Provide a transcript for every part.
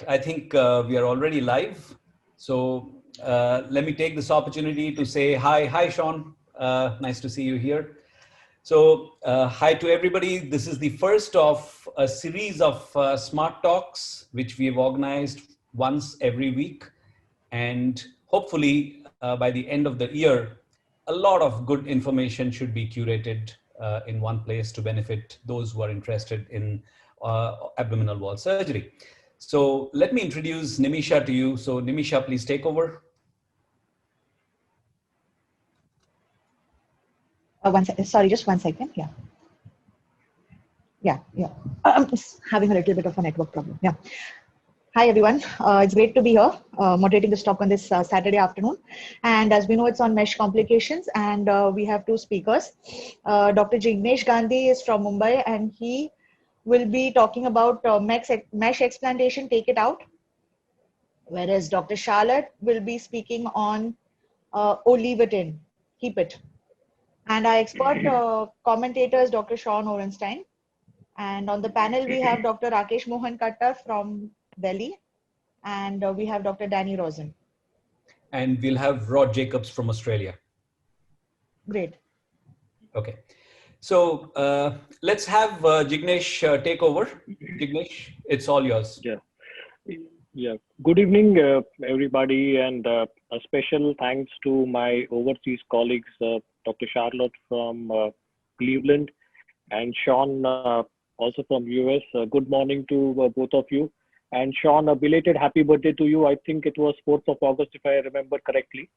I think we are already live. So let me take this opportunity to say hi. Hi, Sean. Nice to see you here. So hi to everybody. This is the first of a series of smart talks, which we have organized once every week. And hopefully by the end of the year, a lot of good information should be curated in one place to benefit those who are interested in abdominal wall surgery. So let me introduce Nimisha to you. So Nimisha, please take over. Sorry, just 1 second. Yeah. I'm just having a little bit of a network problem. Yeah. Hi, everyone. It's great to be here moderating this talk on this Saturday afternoon. And as we know, it's on mesh complications. And we have two speakers. Dr. Jignesh Gandhi is from Mumbai, and he will be talking about mesh explantation, take it out. Whereas Dr. Charlotte will be speaking on leave it in, keep it. And our expert commentators, Dr. Sean Orenstein. And on the panel, we have Dr. Rakesh Mohan Kattar from Delhi. And we have Dr. Danny Rosin. And we'll have Rod Jacobs from Australia. Great. Okay. So let's have Jignesh take over. Jignesh, it's all yours. Yeah. Good evening, everybody, and a special thanks to my overseas colleagues, Dr. Charlotte from Cleveland and Sean also from US. Good morning to both of you. And Sean, a belated happy birthday to you. I think it was 4th of August, if I remember correctly.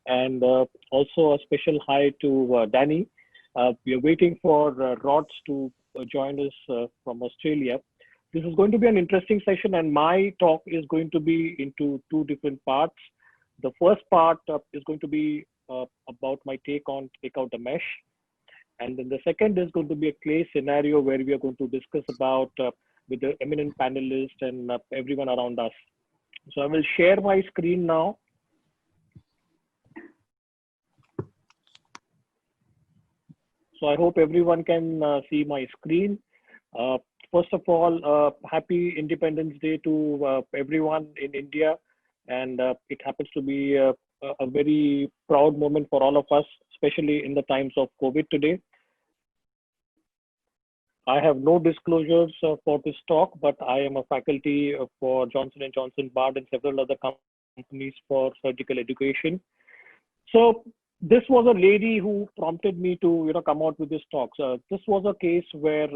And also a special hi to Danny. We are waiting for Rods to join us from Australia. This is going to be an interesting session, and my talk is going to be into two different parts. The first part is going to be about my take on take out the mesh. And then the second is going to be a case scenario where we are going to discuss about with the eminent panelists and everyone around us. So I will share my screen now. So I hope everyone can see my screen. First of all, happy Independence Day to everyone in India. And it happens to be a very proud moment for all of us, especially in the times of COVID today. I have no disclosures for this talk, but I am a faculty for Johnson & Johnson, Bard, and several other companies for surgical education. So this was a lady who prompted me to come out with this talk. So this was a case where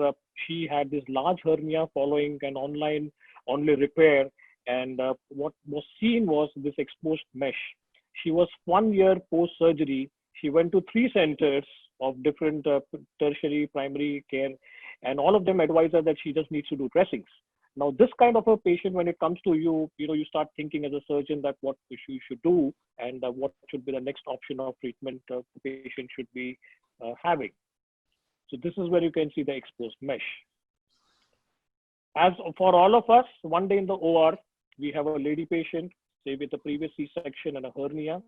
she had this large hernia following an online only repair, and what was seen was this exposed mesh. She was 1 year post-surgery. She went to 3 centers of different tertiary primary care, and all of them advised her that she just needs to do dressings. Now, this kind of a patient, when it comes to you, you start thinking as a surgeon that what you should do and what should be the next option of treatment the patient should be having. So this is where you can see the exposed mesh. As for all of us, one day in the OR, we have a lady patient, say with a previous C-section and a hernia.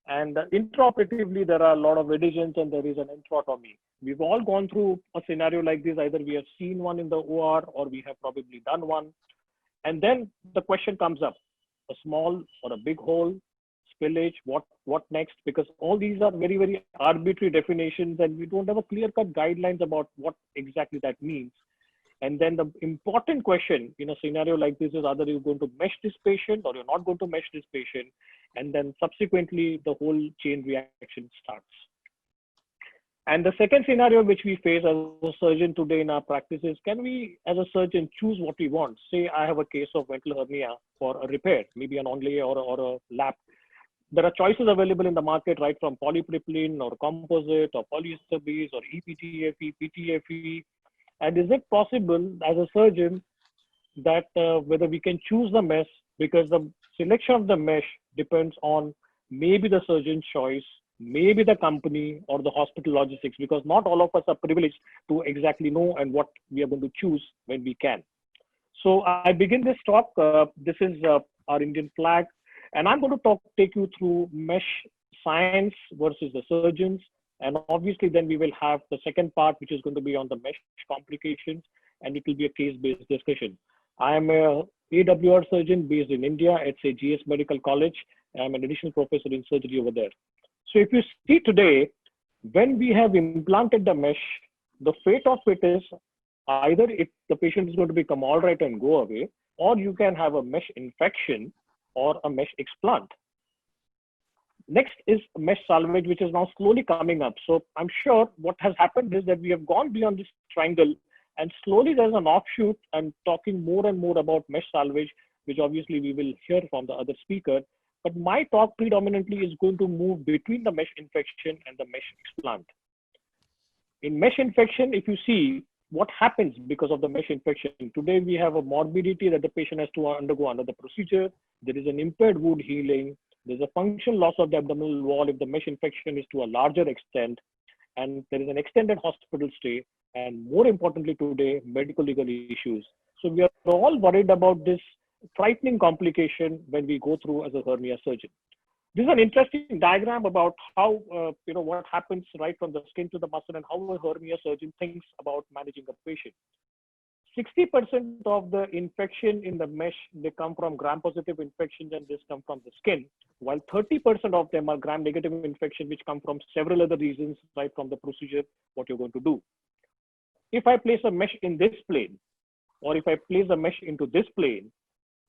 And intraoperatively, there are a lot of adhesions and there is an enterotomy. We've all gone through a scenario like this. Either we have seen one in the OR or we have probably done one. And then the question comes up, a small or a big hole, spillage, what next? Because all these are very, very arbitrary definitions and we don't have a clear-cut guidelines about what exactly that means. And then the important question in a scenario like this is either you're going to mesh this patient or you're not going to mesh this patient. And then subsequently, the whole chain reaction starts. And the second scenario which we face as a surgeon today in our practice is, can we as a surgeon choose what we want? Say I have a case of ventral hernia for a repair, maybe an onlay or a lap. There are choices available in the market, right, from polypropylene or composite or polyester base or EPTFE, PTFE. And is it possible as a surgeon that whether we can choose the mesh, because the selection of the mesh depends on maybe the surgeon's choice, maybe the company or the hospital logistics, because not all of us are privileged to exactly know and what we are going to choose when we can. So I begin this talk. This is our Indian flag, and I'm going to take you through mesh science versus the surgeons. And obviously, then we will have the second part, which is going to be on the mesh complications, and it will be a case-based discussion. I am a AWR surgeon based in India at GS Medical College. I'm an additional professor in surgery over there. So if you see today, when we have implanted the mesh, the fate of it is either the patient is going to become all right and go away, or you can have a mesh infection or a mesh explant. Next is mesh salvage, which is now slowly coming up. So I'm sure what has happened is that we have gone beyond this triangle, and slowly there's an offshoot and talking more and more about mesh salvage, which obviously we will hear from the other speaker. But my talk predominantly is going to move between the mesh infection and the mesh explant. In mesh infection, if you see what happens because of the mesh infection, today we have a morbidity that the patient has to undergo another procedure. There is an impaired wound healing. There's a functional loss of the abdominal wall if the mesh infection is to a larger extent, and there is an extended hospital stay, and more importantly today, medical legal issues. So we are all worried about this frightening complication when we go through as a hernia surgeon. This is an interesting diagram about how, what happens right from the skin to the muscle and how a hernia surgeon thinks about managing a patient. 60% of the infection in the mesh, they come from gram-positive infections and this come from the skin, while 30% of them are gram-negative infection, which come from several other reasons, right from the procedure, what you're going to do. If I place a mesh in this plane, or if I place a mesh into this plane,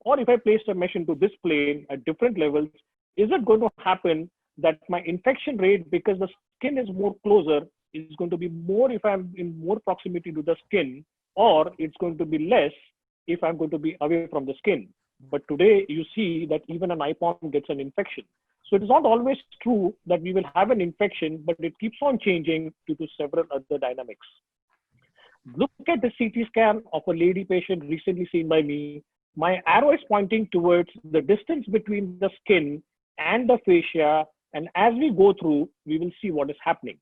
or if I place a mesh into this plane at different levels, is it going to happen that my infection rate, because the skin is more closer, is going to be more if I'm in more proximity to the skin, or it's going to be less if I'm going to be away from the skin. But today you see that even an IPOM gets an infection. So it is not always true that we will have an infection, but it keeps on changing due to several other dynamics. Look at the CT scan of a lady patient recently seen by me. My arrow is pointing towards the distance between the skin and the fascia. And as we go through, we will see what is happening.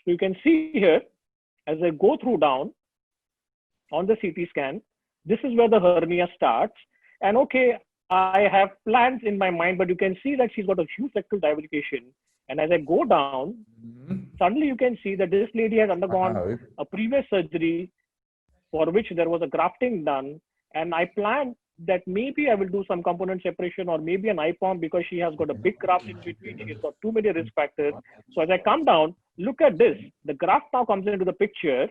So you can see here, as I go through down on the CT scan, this is where the hernia starts. And okay, I have plans in my mind, but you can see that she's got a huge rectal divulcation. And as I go down, suddenly you can see that this lady has undergone a previous surgery for which there was a grafting done. And I planned that maybe I will do some component separation or maybe an IPOM because she has got a big graft in between. She's got too many risk factors. So as I come down, look at this. The graft now comes into the picture.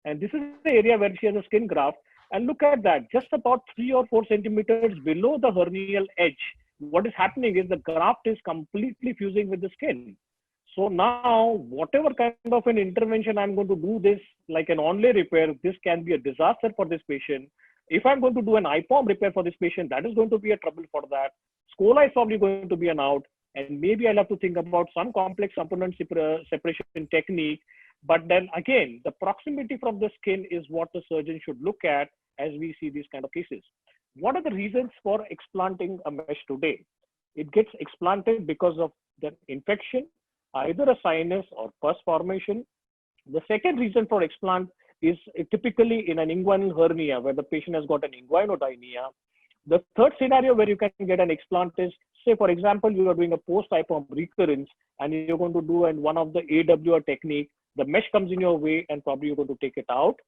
And this is the area where she has a skin graft. And look at that, just about 3 or 4 centimeters below the hernial edge. What is happening is the graft is completely fusing with the skin. So now, whatever kind of an intervention I'm going to do this, like an onlay repair, this can be a disaster for this patient. If I'm going to do an IPOM repair for this patient, that is going to be a trouble for that. Scola is probably going to be an out. And maybe I'll have to think about some complex component separation technique. But then again, the proximity from the skin is what the surgeon should look at as we see these kind of cases. What are the reasons for explanting a mesh today? It gets explanted because of the infection, either a sinus or pus formation. The second reason for explant is typically in an inguinal hernia where the patient has got an inguinodynia. The third scenario where you can get an explant is, say, for example, you are doing a post-IPOM recurrence and you're going to do one of the AWR technique. The mesh comes in your way and probably you're going to take it out.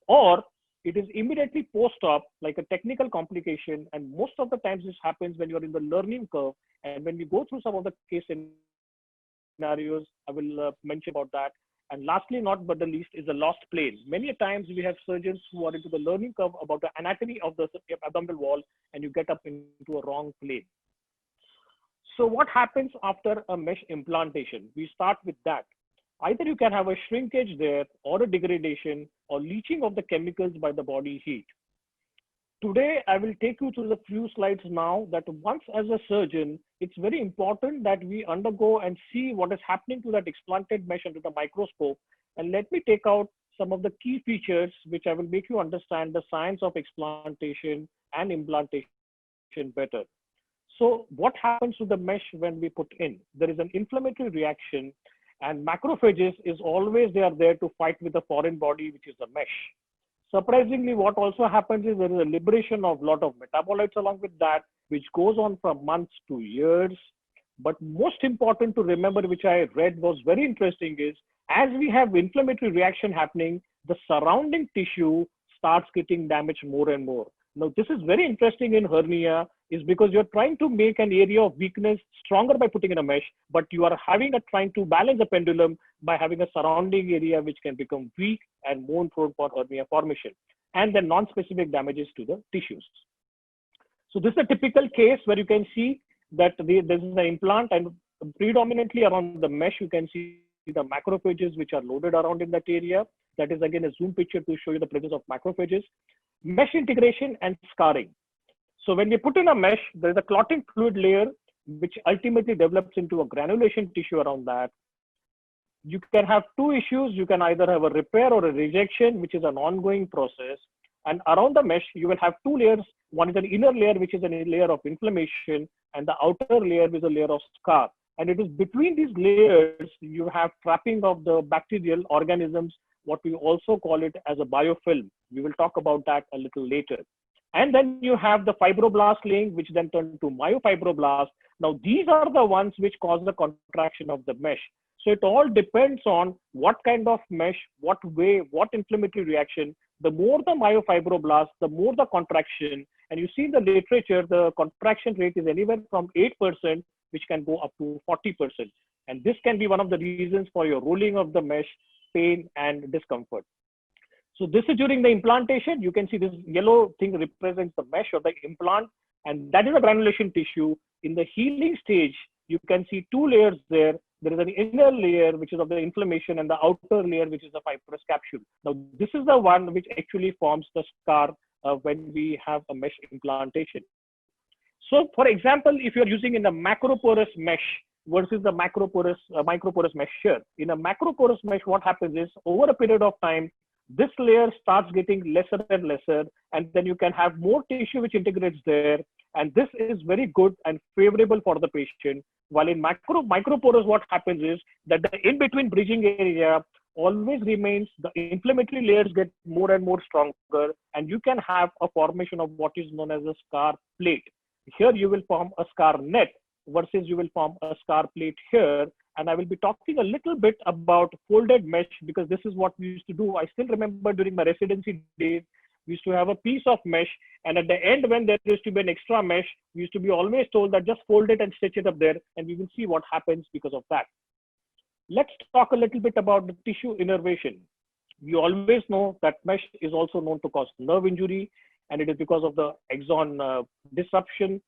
Or it is immediately post-op, like a technical complication. And most of the times this happens when you're in the learning curve. And when we go through some of the case scenarios, I will mention about that. And lastly, not but the least, is the lost plane. Many times we have surgeons who are into the learning curve about the anatomy of the abdominal wall, and you get up into a wrong plane. So what happens after a mesh implantation? We start with that. Either you can have a shrinkage there, or a degradation, or leaching of the chemicals by the body heat. Today, I will take you through the few slides now that once as a surgeon, it's very important that we undergo and see what is happening to that explanted mesh under the microscope. And let me take out some of the key features, which I will make you understand the science of explantation and implantation better. So what happens to the mesh when we put in? There is an inflammatory reaction, and macrophages is always they are there to fight with the foreign body, which is the mesh. Surprisingly, what also happens is there is a liberation of a lot of metabolites along with that, which goes on from months to years. But most important to remember, which I read was very interesting, is as we have inflammatory reaction happening, the surrounding tissue starts getting damaged more and more. Now, this is very interesting in hernia is because you're trying to make an area of weakness stronger by putting in a mesh, but you are trying to balance the pendulum by having a surrounding area which can become weak and more prone for hernia formation, and then non-specific damages to the tissues. So this is a typical case where you can see that this is an implant, and predominantly around the mesh, you can see the macrophages which are loaded around in that area. That is again a zoom picture to show you the presence of macrophages. Mesh integration and scarring. So when you put in a mesh, there is a clotting fluid layer which ultimately develops into a granulation tissue around that. You can have two issues. You can either have a repair or a rejection, which is an ongoing process. And around the mesh, you will have two layers. One is an inner layer, which is a layer of inflammation, and the outer layer is a layer of scar. And it is between these layers, you have trapping of the bacterial organisms, what we also call it as a biofilm. We will talk about that a little later. And then you have the fibroblast laying, which then turn to myofibroblasts. Now, these are the ones which cause the contraction of the mesh. So it all depends on what kind of mesh, what way, what inflammatory reaction. The more the myofibroblast, the more the contraction. And you see in the literature, the contraction rate is anywhere from 8%, which can go up to 40%. And this can be one of the reasons for your rolling of the mesh, pain and discomfort. So this is during the implantation. You can see this yellow thing represents the mesh or the implant, and that is a granulation tissue. In the healing stage, you can see two layers there. There is an inner layer, which is of the inflammation, and the outer layer, which is the fibrous capsule. Now, this is the one which actually forms the scar when we have a mesh implantation. So, for example, if you're using in a macroporous mesh versus the microporous mesh here, in a macroporous mesh, what happens is over a period of time, this layer starts getting lesser and lesser, and then you can have more tissue which integrates there. And this is very good and favorable for the patient. While in microporous, what happens is that the in-between bridging area always remains, the inflammatory layers get more and more stronger, and you can have a formation of what is known as a scar plate. Here you will form a scar net versus you will form a scar plate here. And I will be talking a little bit about folded mesh because this is what we used to do. I still remember during my residency days, we used to have a piece of mesh, and at the end when there used to be an extra mesh, we used to be always told that just fold it and stitch it up there, and we will see what happens because of that. Let's talk a little bit about the tissue innervation. We always know that mesh is also known to cause nerve injury, and it is because of the axon disruption.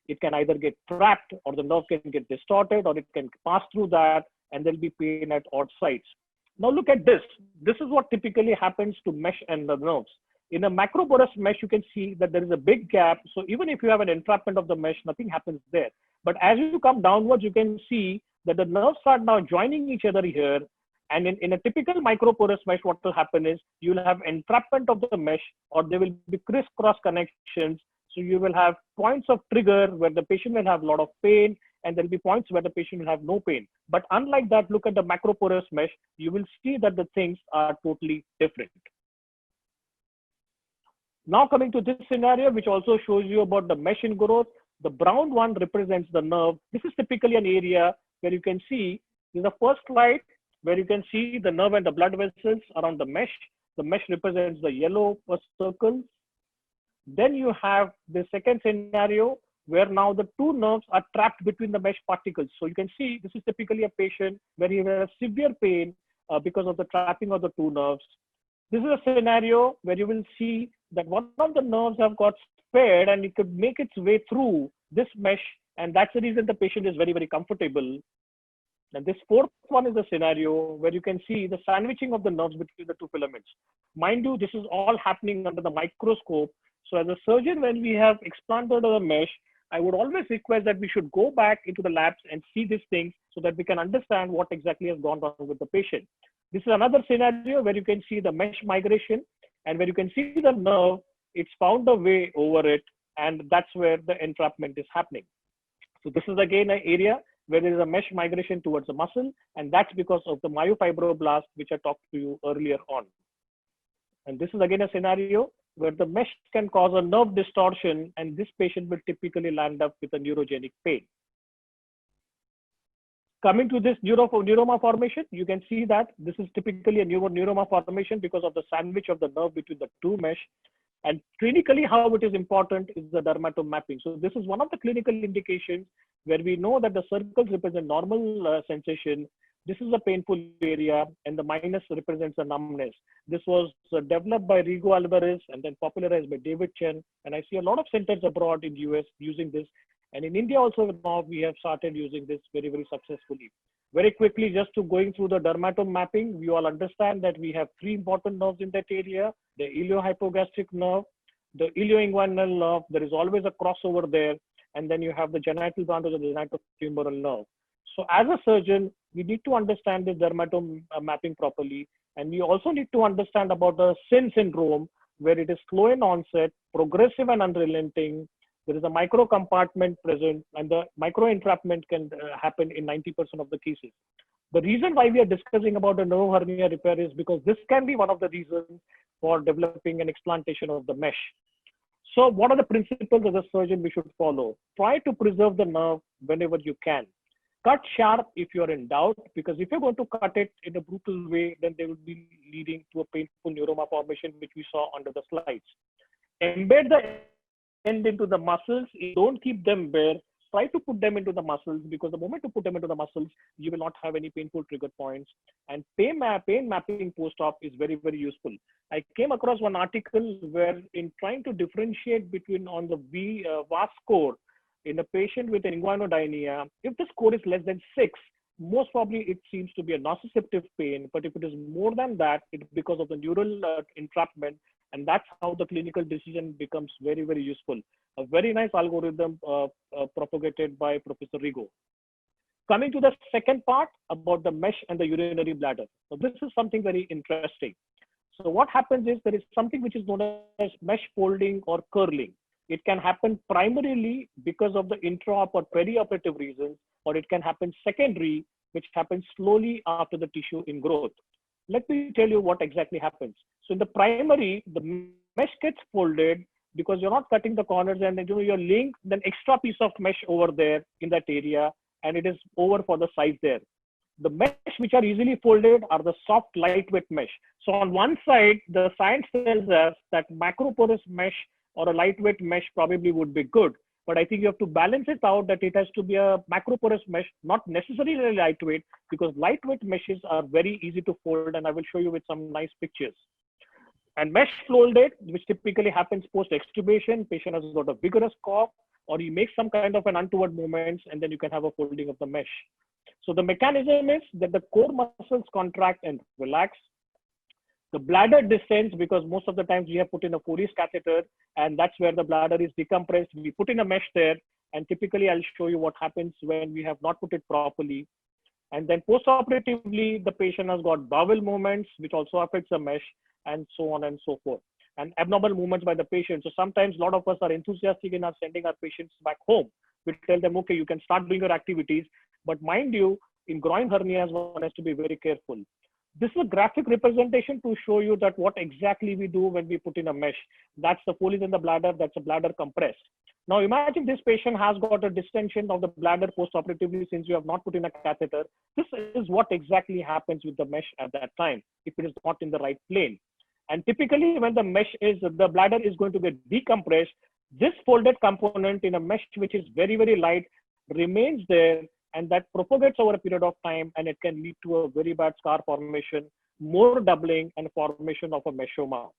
It can either get trapped, or the nerve can get distorted, or it can pass through that, and there'll be pain at odd sites. Now look at this. This is what typically happens to mesh and the nerves. In a macroporous mesh, you can see that there is a big gap. So even if you have an entrapment of the mesh, nothing happens there. But as you come downwards, you can see that the nerves start now joining each other here. And in a typical microporous mesh, what will happen is you will have entrapment of the mesh, or there will be crisscross connections. So you will have points of trigger where the patient will have a lot of pain, and there'll be points where the patient will have no pain. But unlike that, look at the macroporous mesh, you will see that the things are totally different. Now coming to this scenario, which also shows you about the mesh ingrowth, the brown one represents the nerve. This is typically an area where you can see, this is the first slide where you can see the nerve and the blood vessels around the mesh. The mesh represents the yellow circle. Then you have the second scenario where now the two nerves are trapped between the mesh particles. So you can see this is typically a patient where he has severe pain because of the trapping of the two nerves. This is a scenario where you will see that one of the nerves have got spared and it could make its way through this mesh, and that's the reason the patient is very, very comfortable. And this fourth one is a scenario where you can see the sandwiching of the nerves between the two filaments. Mind you, this is all happening under the microscope. So as a surgeon, when we have explanted the mesh, I would always request that we should go back into the labs and see these things so that we can understand what exactly has gone wrong with the patient. This is another scenario where you can see the mesh migration, and where you can see the nerve, it's found a way over it, and that's where the entrapment is happening. So this is again an area where there is a mesh migration towards the muscle, and that's because of the myofibroblast, which I talked to you earlier on. And this is again a scenario where the mesh can cause a nerve distortion, and this patient will typically land up with a neurogenic pain. Coming to this neuroma formation, you can see that this is typically a neuroma formation because of the sandwich of the nerve between the two mesh. And clinically, how it is important is the dermatome mapping. So this is one of the clinical indications where we know that the circles represent normal sensation. This is a painful area, and the minus represents a numbness. This was developed by Rigo Alvarez and then popularized by David Chen. And I see a lot of centers abroad in the US using this. And in India also now we have started using this very, very successfully. Very quickly, just to going through the dermatome mapping, we all understand that we have three important nerves in that area: the iliohypogastric nerve, the ilioinguinal nerve. There is always a crossover there. And then you have the genital branch of the genitofemoral nerve. So as a surgeon, we need to understand the dermatome mapping properly. And we also need to understand about the SIN syndrome, where it is slow in onset, progressive and unrelenting. There is a micro compartment present, and the micro entrapment can happen in 90% of the cases. The reason why we are discussing about the nerve hernia repair is because this can be one of the reasons for developing an explantation of the mesh. So what are the principles as a surgeon we should follow? Try to preserve the nerve whenever you can. Cut sharp if you're in doubt, because if you're going to cut it in a brutal way, then they will be leading to a painful neuroma formation, which we saw under the slides. Embed the end into the muscles. Don't keep them bare. Try to put them into the muscles, because the moment you put them into the muscles, you will not have any painful trigger points. And pain mapping post-op is very, very useful. I came across one article where in trying to differentiate between on the VAS score in a patient with an inguinodynia, if the score is less than 6, most probably it seems to be a nociceptive pain. But if it is more than that, it's because of the neural entrapment. And that's how the clinical decision becomes very, very useful. A very nice algorithm propagated by Professor Rigo. Coming to the second part about the mesh and the urinary bladder. So this is something very interesting. So what happens is there is something which is known as mesh folding or curling. It can happen primarily because of the intraop or perioperative reasons, or it can happen secondary, which happens slowly after the tissue ingrowth. Let me tell you what exactly happens. So in the primary, the mesh gets folded because you're not cutting the corners, and you're laying an extra piece of mesh over there in that area, and it is over for the size there. The mesh which are easily folded are the soft, lightweight mesh. So on one side, the science tells us that macroporous mesh or a lightweight mesh probably would be good. But I think you have to balance it out that it has to be a macroporous mesh, not necessarily lightweight, because lightweight meshes are very easy to fold, and I will show you with some nice pictures. And mesh folded, which typically happens post-extubation, patient has got a vigorous cough, or he makes some kind of an untoward movements, and then you can have a folding of the mesh. So the mechanism is that the core muscles contract and relax. The bladder descends because most of the times we have put in a Fore's catheter, and that's where the bladder is decompressed. We put in a mesh there, and typically I'll show you what happens when we have not put it properly. And then post-operatively, the patient has got bowel movements, which also affects the mesh, and so on and so forth. And abnormal movements by the patient. So sometimes a lot of us are enthusiastic in sending our patients back home. We tell them, okay, you can start doing your activities. But mind you, in groin hernias, one has to be very careful. This is a graphic representation to show you that what exactly we do when we put in a mesh. That's the Foley's in the bladder, that's a bladder compressed. Now imagine this patient has got a distension of the bladder post-operatively since you have not put in a catheter. This is what exactly happens with the mesh at that time, if it is not in the right plane. And typically when the bladder is going to get decompressed, this folded component in a mesh which is very, very light remains there, and that propagates over a period of time, and it can lead to a very bad scar formation, more doubling, and formation of a meshoma.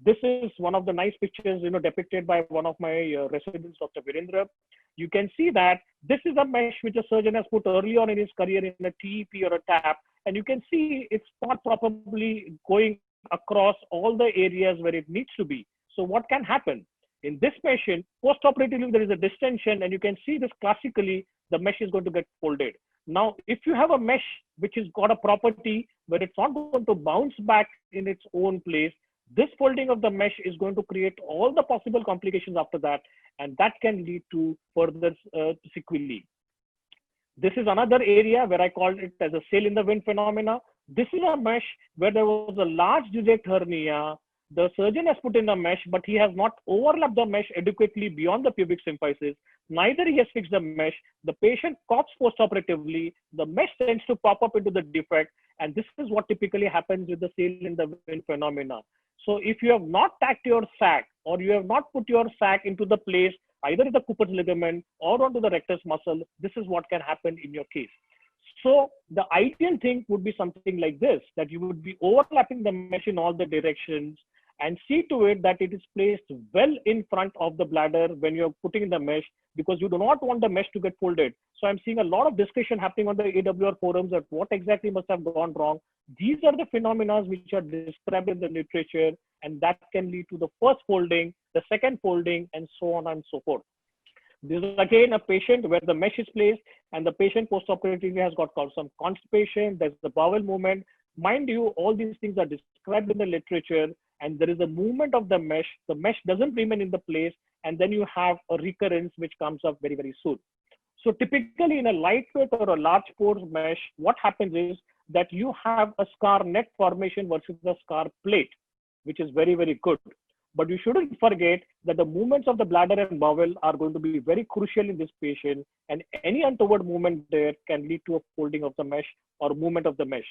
This is one of the nice pictures, depicted by one of my residents, Dr. Virendra. You can see that this is a mesh which a surgeon has put early on in his career in a TEP or a TAP, and you can see it's not properly going across all the areas where it needs to be. So what can happen? In this patient, post-operatively, there is a distension, and you can see this classically, the mesh is going to get folded. Now, if you have a mesh which has got a property where it's not going to bounce back in its own place, this folding of the mesh is going to create all the possible complications after that, and that can lead to further sequelae. This is another area where I called it as a sail in the wind phenomena. This is a mesh where there was a large disect hernia. The surgeon has put in a mesh, but he has not overlapped the mesh adequately beyond the pubic symphysis. Neither he has fixed the mesh. The patient coughs post-operatively. The mesh tends to pop up into the defect. And this is what typically happens with the sail in the wind phenomena. So if you have not tacked your sac or you have not put your sac into the place, either in the Cooper's ligament or onto the rectus muscle, this is what can happen in your case. So the ideal thing would be something like this, that you would be overlapping the mesh in all the directions and see to it that it is placed well in front of the bladder when you're putting in the mesh, because you do not want the mesh to get folded. So I'm seeing a lot of discussion happening on the AWR forums at what exactly must have gone wrong. These are the phenomena which are described in the literature, and that can lead to the first folding, the second folding, and so on and so forth. This is again a patient where the mesh is placed and the patient post-operatively has got some constipation, there's the bowel movement. Mind you, all these things are described in the literature, and there is a movement of the mesh doesn't remain in the place, and then you have a recurrence which comes up very, very soon. So typically in a lightweight or a large pore mesh, what happens is that you have a scar net formation versus the scar plate, which is very, very good. But you shouldn't forget that the movements of the bladder and bowel are going to be very crucial in this patient, and any untoward movement there can lead to a folding of the mesh or movement of the mesh.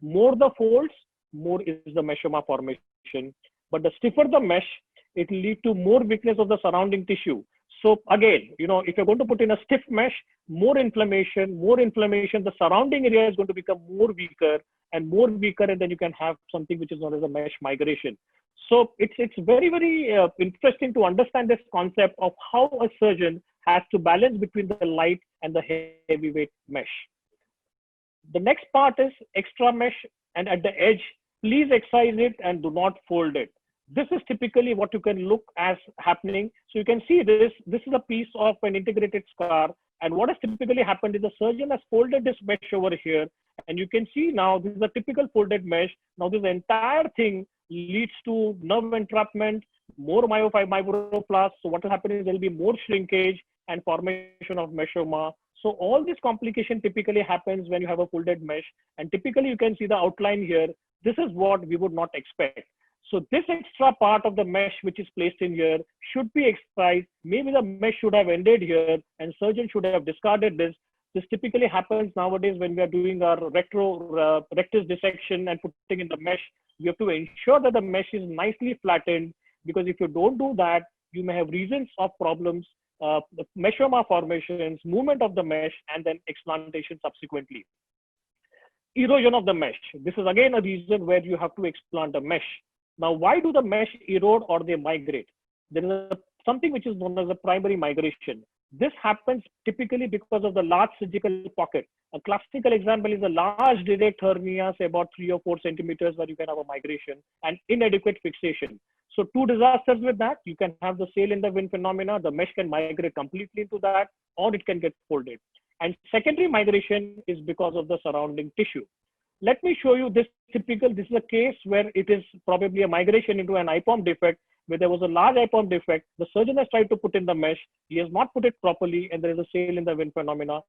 More the folds, more is the meshoma formation. But the stiffer the mesh, it will lead to more weakness of the surrounding tissue. So again, if you're going to put in a stiff mesh, more inflammation, the surrounding area is going to become more weaker, and then you can have something which is known as a mesh migration. So it's very, very interesting to understand this concept of how a surgeon has to balance between the light and the heavyweight mesh. The next part is extra mesh, and at the edge, please excise it and do not fold it. This is typically what you can look as happening. So you can see this is a piece of an integrated scar. And what has typically happened is the surgeon has folded this mesh over here. And you can see now this is a typical folded mesh. Now this entire thing leads to nerve entrapment, more myofibroblast. So what will happen is there will be more shrinkage and formation of meshoma. So all this complication typically happens when you have a folded mesh. And typically you can see the outline here. This is what we would not expect. So this extra part of the mesh which is placed in here should be excised. Maybe the mesh should have ended here and surgeon should have discarded this. This typically happens nowadays when we are doing our rectus dissection and putting in the mesh. You have to ensure that the mesh is nicely flattened, because if you don't do that, you may have reasons of problems, meshoma formations, movement of the mesh, and then explantation subsequently. Erosion of the mesh. This is again a reason where you have to explant the mesh. Now, why do the mesh erode or they migrate? There is something which is known as a primary migration. This happens typically because of the large surgical pocket. A classical example is a large direct hernia, say about 3 or 4 centimeters, where you can have a migration and inadequate fixation. So two disasters with that. You can have the sail in the wind phenomena. The mesh can migrate completely into that, or it can get folded. And secondary migration is because of the surrounding tissue. Let me show you this typical. This is a case where it is probably a migration into an IPOM defect, where there was a large IPOM defect. The surgeon has tried to put in the mesh. He has not put it properly, and there is a sail in the wind phenomena.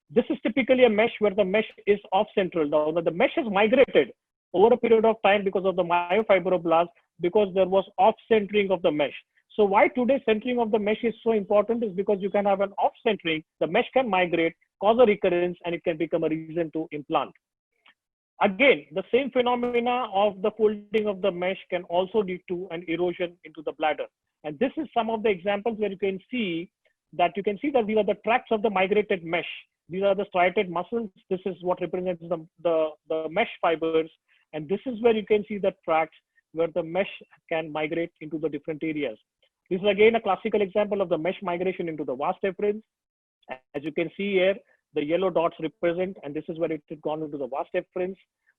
This is typically a mesh where the mesh is off-central. Now, the mesh has migrated over a period of time because of the myofibroblast, because there was off-centering of the mesh. So why today centering of the mesh is so important is because you can have an off-centering. The mesh can migrate, cause a recurrence, and it can become a reason to implant. Again, the same phenomena of the folding of the mesh can also lead to an erosion into the bladder. And this is some of the examples where you can see that these are the tracts of the migrated mesh. These are the striated muscles. This is what represents the mesh fibers. And this is where you can see the tracts where the mesh can migrate into the different areas. This is again a classical example of the mesh migration into the vas deferens. As you can see here, the yellow dots represent, and this is where it has gone into the vas deferens.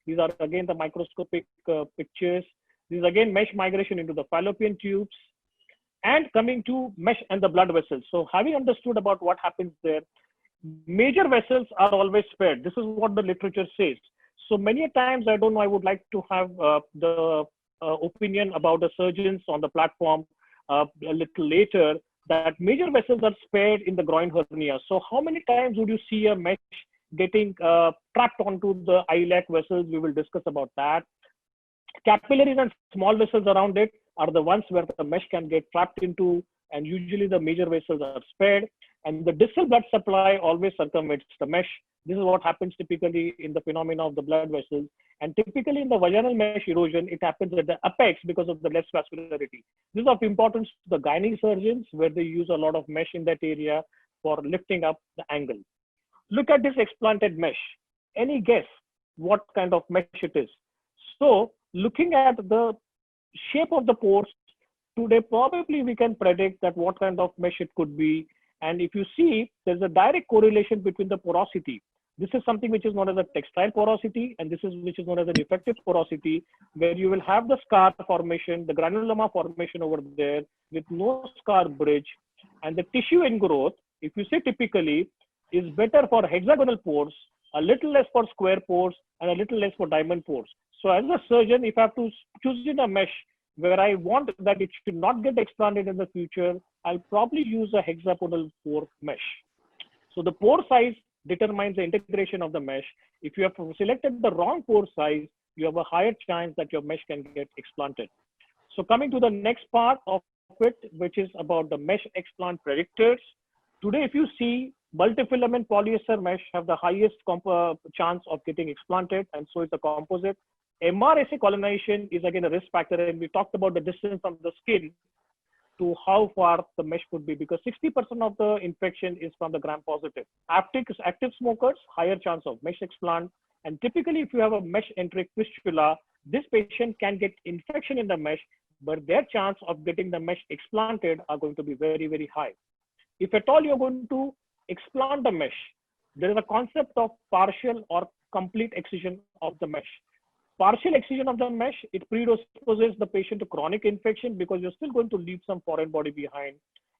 These are again the microscopic pictures. This is again mesh migration into the fallopian tubes. And coming to mesh and the blood vessels. So having understood about what happens there, major vessels are always spared. This is what the literature says. So many times, I don't know, I would like to have the opinion about the surgeons on the platform a little later, that major vessels are spared in the groin hernia. So how many times would you see a mesh getting trapped onto the iliac vessels? We will discuss about that. Capillaries and small vessels around it are the ones where the mesh can get trapped into, and usually the major vessels are spared. and the distal blood supply always circumvents the mesh. This is what happens typically in the phenomena of the blood vessels. And typically in the vaginal mesh erosion, it happens at the apex because of the less vascularity. This is of importance to the gynae surgeons, where they use a lot of mesh in that area for lifting up the angle. Look at this explanted mesh. Any guess what kind of mesh it is? So looking at the shape of the pores, today probably we can predict that what kind of mesh it could be. And if you see, there's a direct correlation between the porosity. This is something which is known as a textile porosity, and this is which is known as an effective porosity, where you will have the scar formation, the granuloma formation over there with no scar bridge, and the tissue ingrowth, if you say typically, is better for hexagonal pores, a little less for square pores, and a little less for diamond pores. So as a surgeon, if I have to choose in a mesh where I want that it should not get expanded in the future, I'll probably use a hexagonal pore mesh. So the pore size determines the integration of the mesh. If you have selected the wrong pore size, you have a higher chance that your mesh can get explanted. So coming to the next part of it, which is about the mesh explant predictors. Today, if you see, multifilament polyester mesh have the highest chance of getting explanted, and so is the composite. MRSA colonization is again a risk factor, and we talked about the distance from the skin to how far the mesh could be, because 60% of the infection is from the gram-positive. Active smokers, higher chance of mesh explant. And typically, if you have a mesh-enteric fistula, this patient can get infection in the mesh, but their chance of getting the mesh explanted are going to be very, very high. If at all you're going to explant the mesh, there is a concept of partial or complete excision of the mesh. Partial excision of the mesh, it predisposes the patient to chronic infection because you're still going to leave some foreign body behind,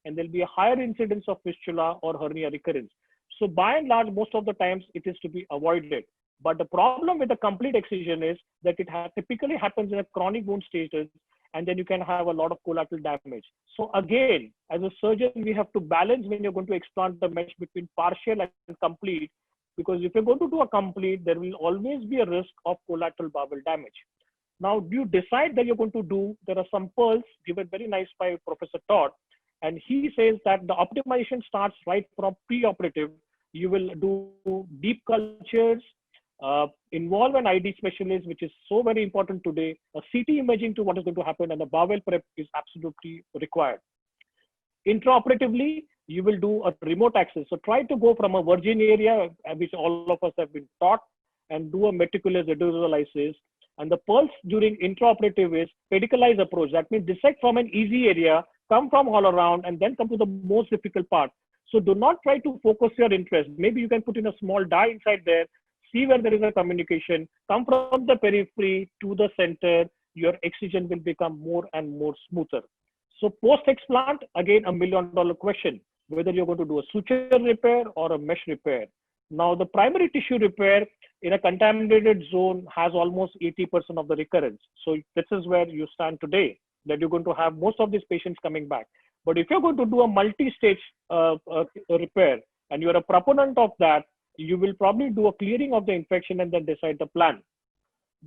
and there'll be a higher incidence of fistula or hernia recurrence. So by and large, most of the times it is to be avoided. But the problem with the complete excision is that it typically happens in a chronic wound status, and then you can have a lot of collateral damage. So again, as a surgeon, we have to balance when you're going to explant the mesh between partial and complete, because if you're going to do a complete, there will always be a risk of collateral bowel damage. Now, do you decide that you're going to do, there are some pearls given very nice by Professor Todd, and he says that the optimization starts right from pre-operative. You will do deep cultures, involve an ID specialist, which is so very important today, a CT imaging to what is going to happen, and the bowel prep is absolutely required. Intraoperatively, you will do a remote access. So try to go from a virgin area, which all of us have been taught, and do a meticulous radiololysis. And the pulse during intraoperative is pedicalized approach. That means dissect from an easy area, come from all around, and then come to the most difficult part. So do not try to focus your interest. Maybe you can put in a small dye inside there, see where there is a communication, come from the periphery to the center, your excision will become more and more smoother. So post-explant, again, $1 million question, whether you're going to do a suture repair or a mesh repair. Now, the primary tissue repair in a contaminated zone has almost 80% of the recurrence. So this is where you stand today, that you're going to have most of these patients coming back. But if you're going to do a multi-stage repair, and you're a proponent of that, you will probably do a clearing of the infection and then decide the plan.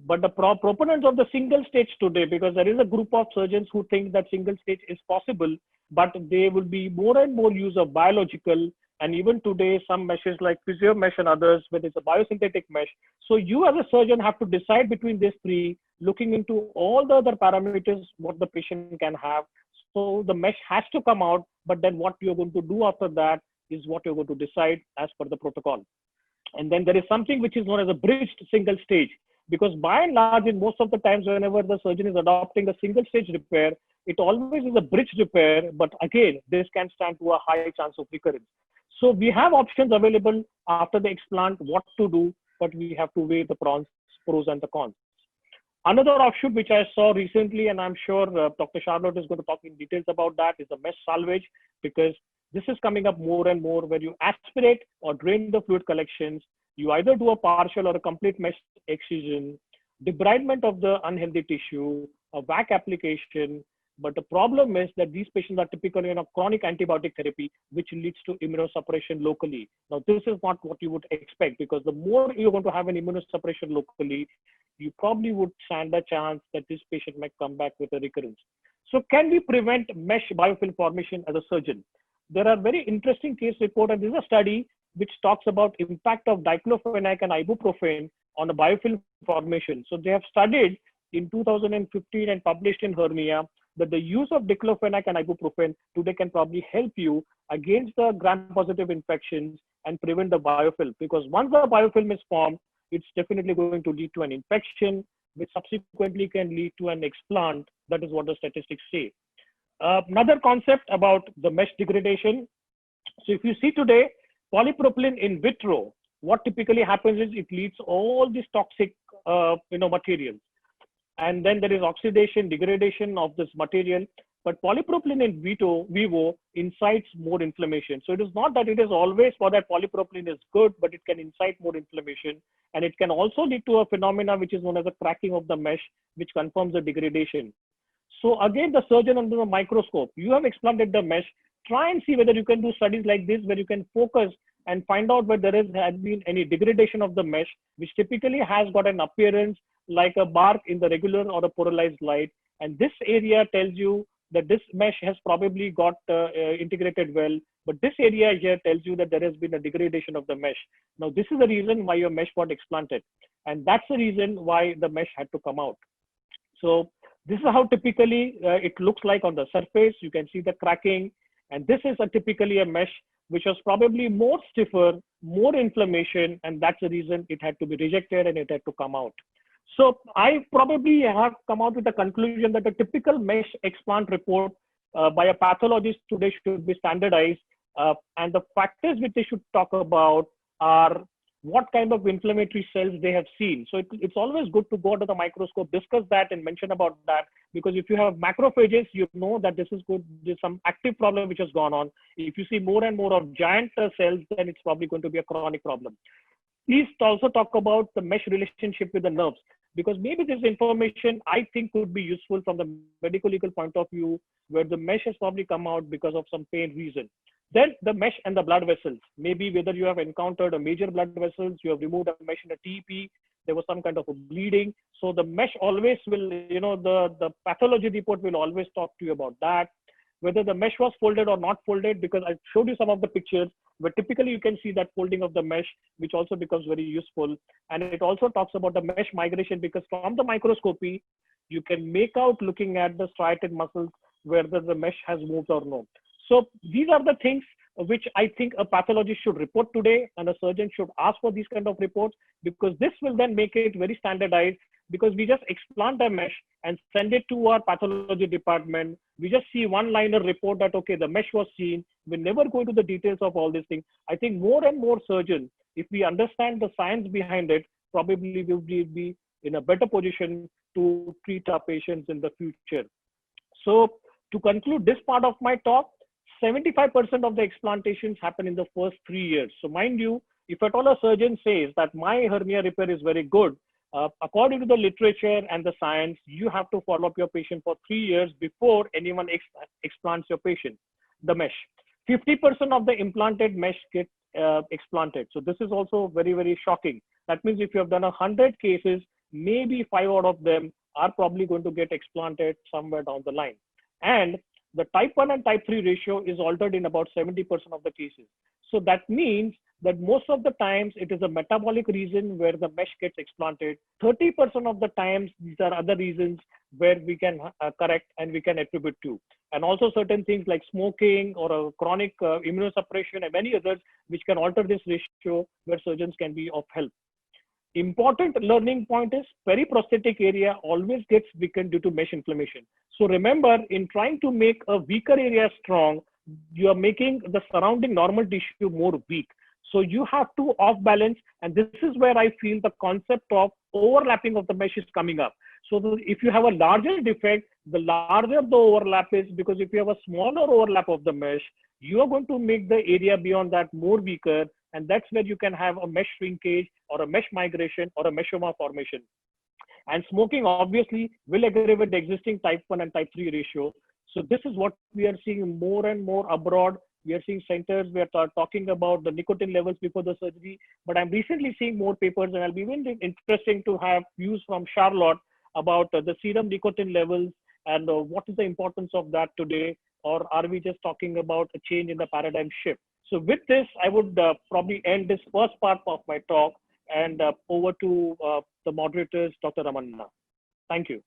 But the proponents of the single stage today, because there is a group of surgeons who think that single stage is possible, but they will be more and more use of biological, and even today some meshes like physio mesh and others, where it's a biosynthetic mesh. So you as a surgeon have to decide between these three, looking into all the other parameters what the patient can have. So the mesh has to come out, but then what you're going to do after that is what you're going to decide as per the protocol. And then there is something which is known as a bridged single stage, because by and large, in most of the times, whenever the surgeon is adopting a single stage repair, it always is a bridge repair. But again, this can stand to a high chance of recurrence. So we have options available after the explant, what to do, but we have to weigh the pros and the cons. Another offshoot which I saw recently, and I'm sure Dr. Charlotte is going to talk in details about that, is the mesh salvage, because this is coming up more and more, where you aspirate or drain the fluid collections. You either do a partial or a complete mesh excision, debridement of the unhealthy tissue, a VAC application. But the problem is that these patients are typically on a chronic antibiotic therapy, which leads to immunosuppression locally. Now, this is not what you would expect, because the more you're going to have an immunosuppression locally, you probably would stand a chance that this patient might come back with a recurrence. So can we prevent mesh biofilm formation as a surgeon? there are very interesting case report, and this is a study which talks about impact of diclofenac and ibuprofen on the biofilm formation. So they have studied in 2015 and published in Hernia that the use of diclofenac and ibuprofen today can probably help you against the gram-positive infections and prevent the biofilm. Because once the biofilm is formed, it's definitely going to lead to an infection, which subsequently can lead to an explant. That is what the statistics say. Another concept about the mesh degradation. So if you see today, polypropylene in vitro, what typically happens is it leads all these toxic materials. And then there is oxidation, degradation of this material. But polypropylene in vivo incites more inflammation. So it is not that it is always for that polypropylene is good, but it can incite more inflammation. And it can also lead to a phenomena which is known as a cracking of the mesh, which confirms the degradation. So again, the surgeon under the microscope, you have explanted the mesh, try and see whether you can do studies like this, where you can focus and find out whether there has been any degradation of the mesh, which typically has got an appearance like a bark in the regular or a polarized light. And this area tells you that this mesh has probably got integrated well, but this area here tells you that there has been a degradation of the mesh. Now, this is the reason why your mesh got explanted. And that's the reason why the mesh had to come out. So this is how typically it looks like on the surface. You can see the cracking. And this is typically a mesh which was probably more stiffer, more inflammation, and that's the reason it had to be rejected and it had to come out. So I probably have come out with the conclusion that a typical mesh explant report by a pathologist today should be standardized. And the factors which they should talk about are what kind of inflammatory cells they have seen. So it's always good to go to the microscope, discuss that and mention about that, because if you have macrophages, you know that this is good, there's some active problem which has gone on. If you see more and more of giant cells, then it's probably going to be a chronic problem. Please also talk about the mesh relationship with the nerves, because maybe this information I think could be useful from the medical legal point of view, where the mesh has probably come out because of some pain reason. Then the mesh and the blood vessels, maybe whether you have encountered a major blood vessels, you have removed a mesh in a TP, there was some kind of a bleeding. So the mesh always will, the pathology report will always talk to you about that. Whether the mesh was folded or not folded, because I showed you some of the pictures where typically you can see that folding of the mesh, which also becomes very useful. And it also talks about the mesh migration, because from the microscopy, you can make out looking at the striated muscles whether the mesh has moved or not. So these are the things which I think a pathologist should report today, and a surgeon should ask for these kind of reports, because this will then make it very standardized, because we just explant a mesh and send it to our pathology department. We just see one-liner report that, okay, the mesh was seen. We never go into the details of all these things. I think more and more surgeons, if we understand the science behind it, probably will be in a better position to treat our patients in the future. So to conclude this part of my talk, 75% of the explantations happen in the first 3 years. So mind you, if at all a surgeon says that my hernia repair is very good, according to the literature and the science, you have to follow up your patient for 3 years before anyone explants your patient, the mesh. 50% of the implanted mesh get explanted. So this is also very, very shocking. That means if you have done 100 cases, maybe 5 out of them are probably going to get explanted somewhere down the line. And the type 1 and type 3 ratio is altered in about 70% of the cases. So that means that most of the times it is a metabolic reason where the mesh gets explanted. 30% of the times, these are other reasons where we can correct and we can attribute to. And also certain things like smoking or a chronic immunosuppression and many others, which can alter this ratio, where surgeons can be of help. Important learning point is periprosthetic area always gets weakened due to mesh inflammation. So remember, in trying to make a weaker area strong, you are making the surrounding normal tissue more weak. So you have to off balance, and this is where I feel the concept of overlapping of the mesh is coming up. So if you have a larger defect, the larger the overlap is, because if you have a smaller overlap of the mesh, you are going to make the area beyond that more weaker, and that's where you can have a mesh shrinkage or a mesh migration or a meshoma formation. And smoking obviously will aggravate the existing type 1 and type 3 ratio. So this is what we are seeing more and more abroad. We are seeing centers where are talking about the nicotine levels before the surgery. But I'm recently seeing more papers, and it'll be really interesting to have views from Charlotte about the serum nicotine levels and what is the importance of that today. or are we just talking about a change in the paradigm shift? So with this, I would probably end this first part of my talk and over to the moderators, Dr. Ramana. Thank you.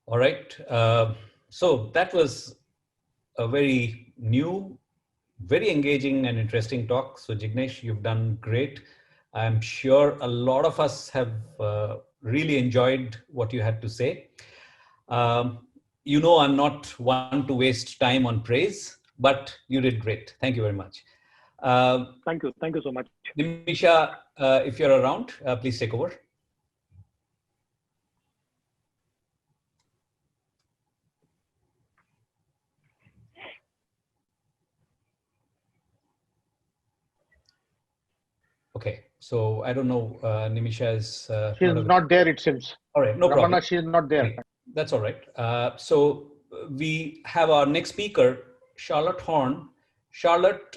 All right. So that was a very new, very engaging and interesting talk. So Jignesh, you've done great. I'm sure a lot of us have really enjoyed what you had to say. You know, I'm not one to waste time on praise, but you did great. Thank you very much. Thank you. Thank you so much. Nimisha, if you're around, please take over. Okay, so I don't know, Nimisha is she's not there, it seems. All right, no problem. Ramana, she's not there. That's all right. So we have our next speaker, Charlotte Horne. Charlotte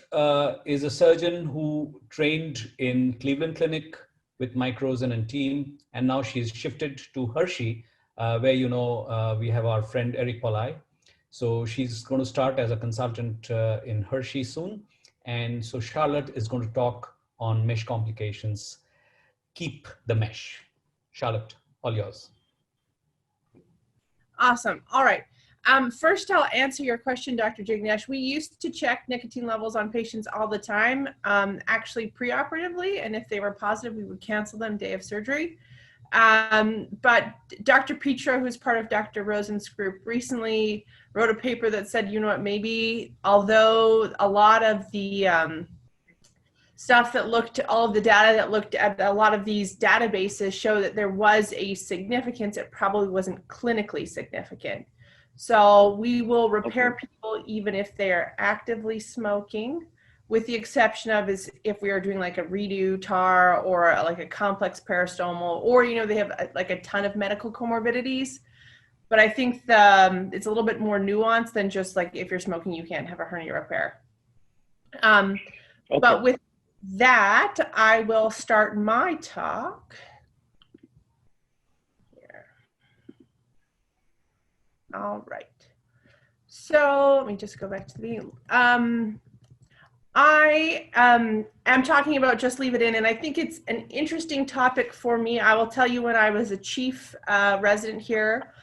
is a surgeon who trained in Cleveland Clinic with Mike Rosin and team, and now she's shifted to Hershey, where, you know, we have our friend Eric Polai. So she's going to start as a consultant in Hershey soon. And so Charlotte is going to talk on mesh complications. Keep the mesh. Charlotte, all yours. Awesome. All right. First, I'll answer your question, Dr. Jignesh. We used to check nicotine levels on patients all the time, actually preoperatively, and if they were positive, we would cancel them day of surgery. But Dr. Petro, who's part of Dr. Rosin's group, recently wrote a paper that said, you know what, maybe although a lot of the stuff that looked, all of the data that looked at a lot of these databases show that there was a significance, it probably wasn't clinically significant. So we will repair people even if they are actively smoking, with the exception of is if we are doing like a redo TAR or like a complex peristomal, or, you know, they have like a ton of medical comorbidities. But I think it's a little bit more nuanced than just like if you're smoking, you can't have a hernia repair. But with that, I will start my talk. Here. All right. So let me just go back to the beginning. I am talking about just leave it in, and I think it's an interesting topic for me. I will tell you, when I was a chief resident here,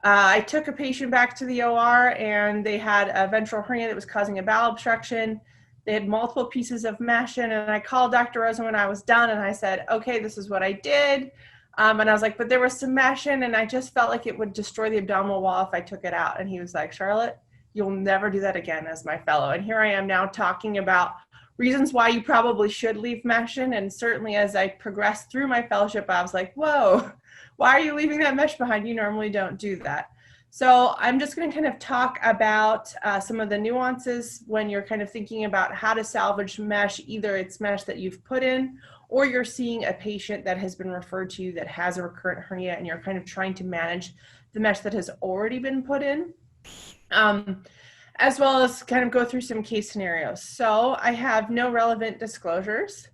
I took a patient back to the OR, and they had a ventral hernia that was causing a bowel obstruction. They had multiple pieces of mesh in, and I called Dr. Rosin when I was done, and I said, okay, this is what I did. And I was like, but there was some mesh in, and I just felt like it would destroy the abdominal wall if I took it out. And he was like, Charlotte, you'll never do that again as my fellow. And here I am now talking about reasons why you probably should leave mesh in. And certainly as I progressed through my fellowship, I was like, whoa, why are you leaving that mesh behind? You normally don't do that. So I'm just going to kind of talk about some of the nuances when you're kind of thinking about how to salvage mesh. Either it's mesh that you've put in, or you're seeing a patient that has been referred to you that has a recurrent hernia, and you're kind of trying to manage the mesh that has already been put in, as well as kind of go through some case scenarios. So I have no relevant disclosures.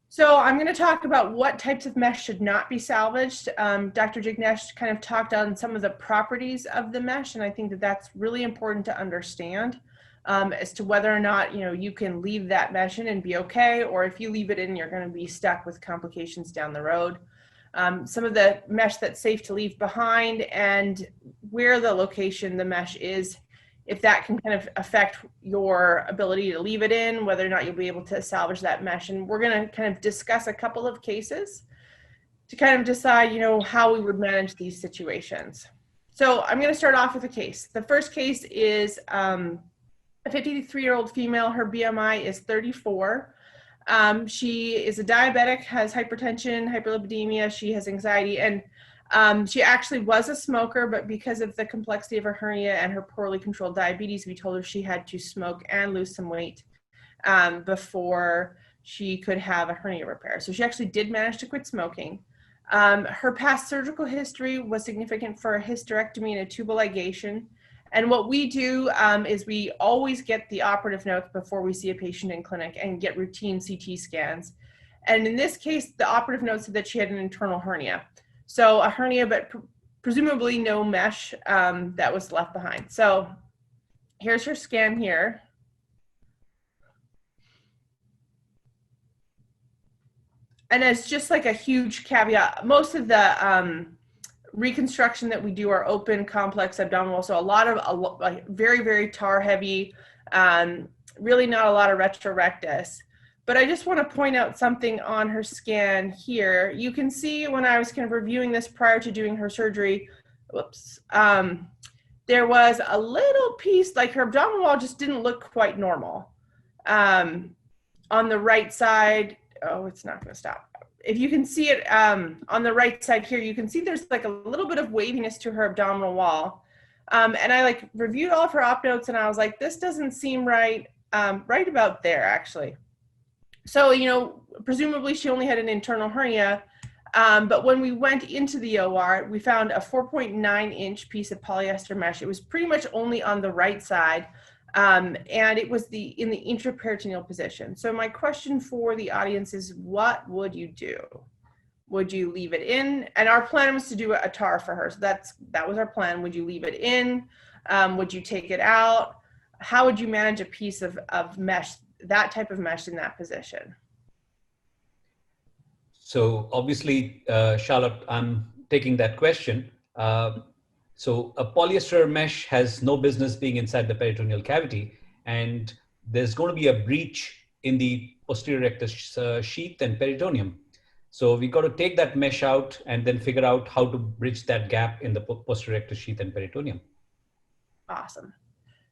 So I'm going to talk about what types of mesh should not be salvaged. Dr. Jignesh kind of talked on some of the properties of the mesh, and I think that that's really important to understand as to whether or not, you know, you can leave that mesh in and be okay, or if you leave it in, you're going to be stuck with complications down the road. Some of the mesh that's safe to leave behind, and where the location the mesh is, if that can kind of affect your ability to leave it in, whether or not you'll be able to salvage that mesh. And we're going to kind of discuss a couple of cases to kind of decide, you know, how we would manage these situations. So I'm going to start off with a case. The first case is a 53-year-old female. Her BMI is 34. She is a diabetic, has hypertension, hyperlipidemia. She has anxiety, and she actually was a smoker, but because of the complexity of her hernia and her poorly controlled diabetes, we told her she had to smoke and lose some weight before she could have a hernia repair. So she actually did manage to quit smoking. Her past surgical history was significant for a hysterectomy and a tubal ligation. And what we do is we always get the operative notes before we see a patient in clinic and get routine CT scans. And in this case, the operative note said that she had an internal hernia. So a hernia, but presumably no mesh that was left behind. So here's her scan here. And it's just like a huge caveat. Most of the reconstruction that we do are open, complex abdominal. So a lot of like very, very tar heavy, really not a lot of retrorectus. But I just want to point out something on her scan here. You can see when I was kind of reviewing this prior to doing her surgery, whoops, there was a little piece, like her abdominal wall just didn't look quite normal. On the right side, oh, it's not going to stop. If you can see it on the right side here, you can see there's like a little bit of waviness to her abdominal wall. And I like reviewed all of her op notes and I was like, this doesn't seem right, right about there actually. So, you know, presumably she only had an internal hernia, but when we went into the OR, we found a 4.9-inch piece of polyester mesh. It was pretty much only on the right side, and it was in the intraperitoneal position. So my question for the audience is, what would you do? Would you leave it in? And our plan was to do a TAR for her. So that was our plan. Would you leave it in? Would you take it out? How would you manage a piece of mesh, that type of mesh in that position? So obviously, Charlotte, I'm taking that question. So a polyester mesh has no business being inside the peritoneal cavity, and there's going to be a breach in the posterior rectus sheath and peritoneum. So we got to take that mesh out and then figure out how to bridge that gap in the posterior rectus sheath and peritoneum. Awesome.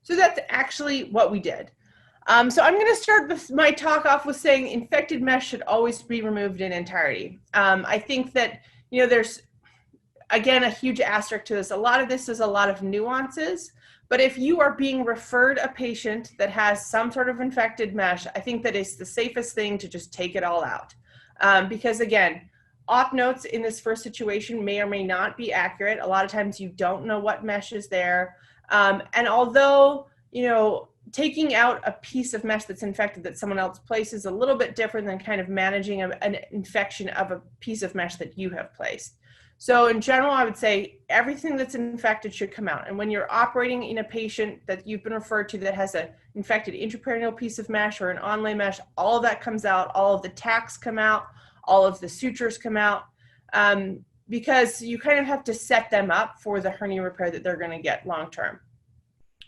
So that's actually what we did. So I'm going to start my talk off with saying infected mesh should always be removed in entirety. I think that, you know, there's, again, a huge asterisk to this. A lot of this is a lot of nuances, but if you are being referred a patient that has some sort of infected mesh, I think that it's the safest thing to just take it all out. Because again, op notes in this first situation may or may not be accurate. A lot of times you don't know what mesh is there. And although, you know, taking out a piece of mesh that's infected that someone else placed is a little bit different than kind of managing an infection of a piece of mesh that you have placed. So in general, I would say everything that's infected should come out. And when you're operating in a patient that you've been referred to that has an infected intraperitoneal piece of mesh or an onlay mesh, all of that comes out, all of the tacks come out, all of the sutures come out, because you kind of have to set them up for the hernia repair that they're going to get long-term.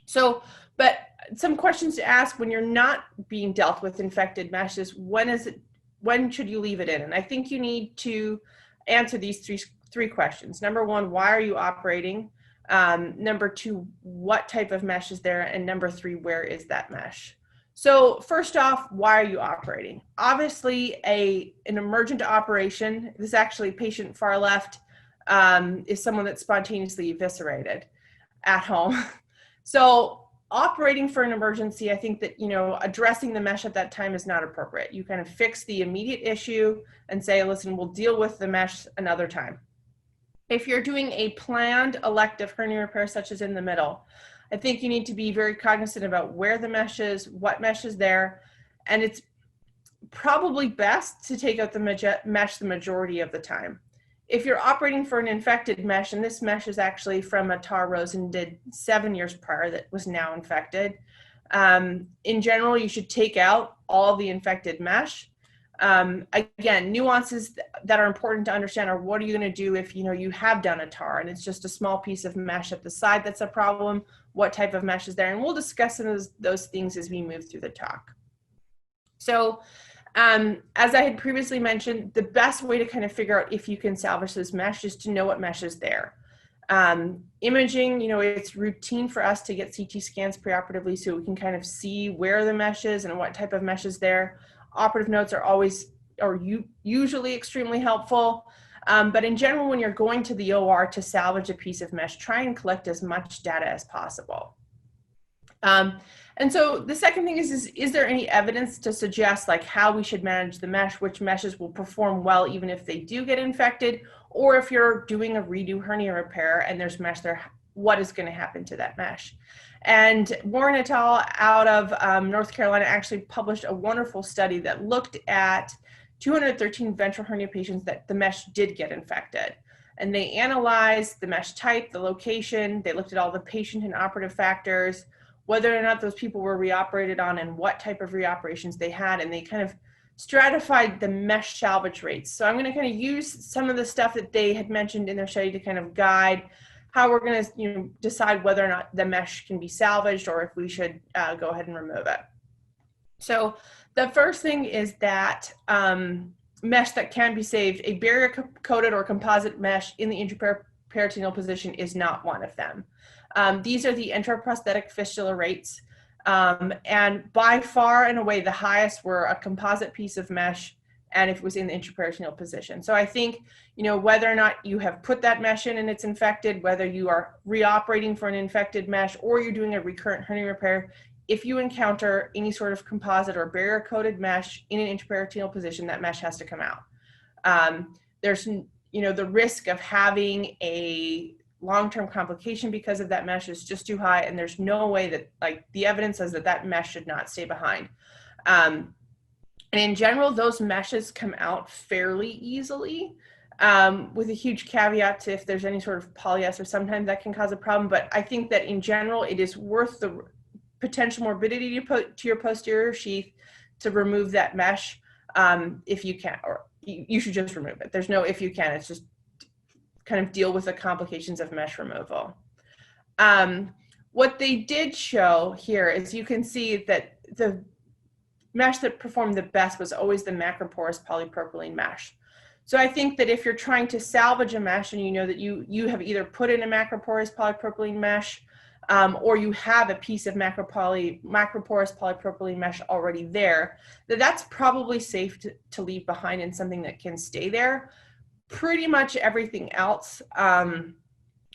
So, but some questions to ask when you're not being dealt with infected mesh is, when should you leave it in? And I think you need to answer these three questions. Number one, why are you operating? Number two, what type of mesh is there? And number three, where is that mesh? So first off, why are you operating? Obviously, an emergent operation, this actually patient far left is someone that's spontaneously eviscerated at home. So operating for an emergency, I think that, you know, addressing the mesh at that time is not appropriate. You kind of fix the immediate issue and say, listen, we'll deal with the mesh another time. If you're doing a planned elective hernia repair, such as in the middle, I think you need to be very cognizant about where the mesh is, what mesh is there, and it's probably best to take out the mesh the majority of the time. If you're operating for an infected mesh, and this mesh is actually from a TAR Rosin did 7 years prior that was now infected, in general, you should take out all the infected mesh. Again, nuances that are important to understand are, what are you going to do if, you know, you have done a TAR and it's just a small piece of mesh at the side that's a problem? What type of mesh is there? And we'll discuss some of those things as we move through the talk. So, as I had previously mentioned, the best way to kind of figure out if you can salvage this mesh is to know what mesh is there. Imaging, you know, it's routine for us to get CT scans preoperatively so we can kind of see where the mesh is and what type of mesh is there. Operative notes are always, or usually extremely helpful. But in general, when you're going to the OR to salvage a piece of mesh, try and collect as much data as possible. And so the second thing is there any evidence to suggest like how we should manage the mesh, which meshes will perform well even if they do get infected, or if you're doing a redo hernia repair and there's mesh there, what is going to happen to that mesh? And Warren et al. Out of North Carolina actually published a wonderful study that looked at 213 ventral hernia patients that the mesh did get infected. and they analyzed the mesh type, the location, they looked at all the patient and operative factors, whether or not those people were reoperated on and what type of reoperations they had, and they kind of stratified the mesh salvage rates. So I'm going to kind of use some of the stuff that they had mentioned in their study to kind of guide how we're going to decide whether or not the mesh can be salvaged or if we should go ahead and remove it. So the first thing is that mesh that can be saved, a barrier-coated or composite mesh in the intraperitoneal position is not one of them. These are the intraprosthetic fistula rates, and by far and away the highest were a composite piece of mesh and if it was in the intraperitoneal position. So I think, whether or not you have put that mesh in and it's infected, whether you are reoperating for an infected mesh or you're doing a recurrent hernia repair, if you encounter any sort of composite or barrier-coated mesh in an intraperitoneal position, that mesh has to come out. There's, the risk of having a long-term complication because of that mesh is just too high, and there's no way that, the evidence says that mesh should not stay behind. And in general, those meshes come out fairly easily, with a huge caveat to if there's any sort of polyester, sometimes that can cause a problem. But I think that in general, it is worth the potential morbidity to your posterior sheath to remove that mesh if you can, or you should just remove it. There's no if you can, it's just kind of deal with the complications of mesh removal. What they did show here is you can see that the mesh that performed the best was always the macroporous polypropylene mesh. So I think that if you're trying to salvage a mesh and you know that you have either put in a macroporous polypropylene mesh or you have a piece of macroporous polypropylene mesh already there, that's probably safe to leave behind in something that can stay there. Pretty much everything else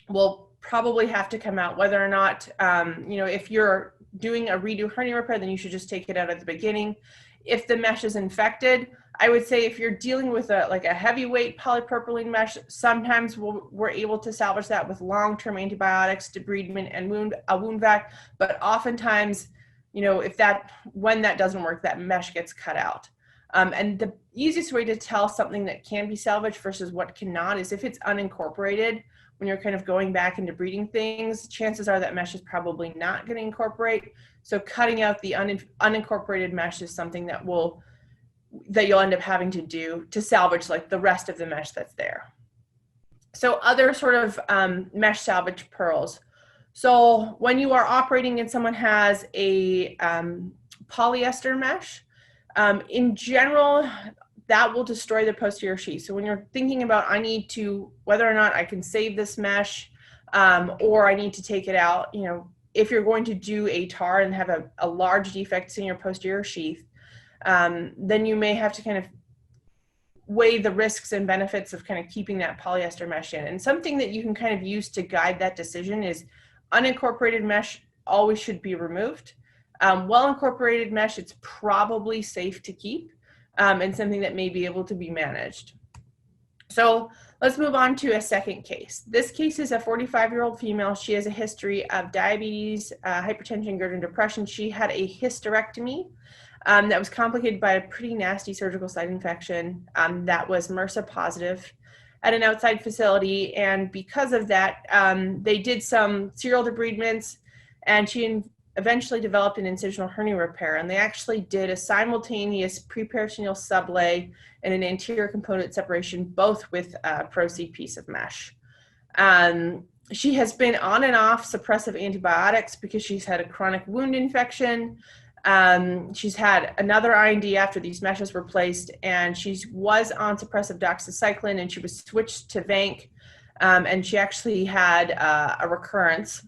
will probably have to come out, whether or not, if you're doing a redo hernia repair, then you should just take it out at the beginning. If the mesh is infected, I would say if you're dealing with a heavyweight polypropylene mesh, sometimes we're able to salvage that with long-term antibiotics, debridement, and a wound vac. But oftentimes, when that doesn't work, that mesh gets cut out. And the easiest way to tell something that can be salvaged versus what cannot is if it's unincorporated. When you're kind of going back into breeding things, chances are that mesh is probably not going to incorporate. So cutting out the unincorporated mesh is something that you'll end up having to do to salvage the rest of the mesh that's there. So other sort of mesh salvage pearls. So when you are operating and someone has a polyester mesh, in general, that will destroy the posterior sheath. So when you're thinking about, whether or not I can save this mesh, or I need to take it out, if you're going to do a TAR and have a large defect in your posterior sheath, then you may have to kind of weigh the risks and benefits of kind of keeping that polyester mesh in. And something that you can kind of use to guide that decision is unincorporated mesh always should be removed. Well-incorporated mesh, it's probably safe to keep, and something that may be able to be managed. So let's move on to a second case. This case is a 45-year-old female. She has a history of diabetes, hypertension, GERD, and depression. She had a hysterectomy that was complicated by a pretty nasty surgical site infection that was MRSA positive at an outside facility. And because of that, they did some serial debridements, and she eventually developed an incisional hernia repair. And they actually did a simultaneous preperitoneal sublay and an anterior component separation, both with a Pro-C piece of mesh. She has been on and off suppressive antibiotics because she's had a chronic wound infection. She's had another IND after these meshes were placed, and she was on suppressive doxycycline, and she was switched to Vanc, and she actually had a recurrence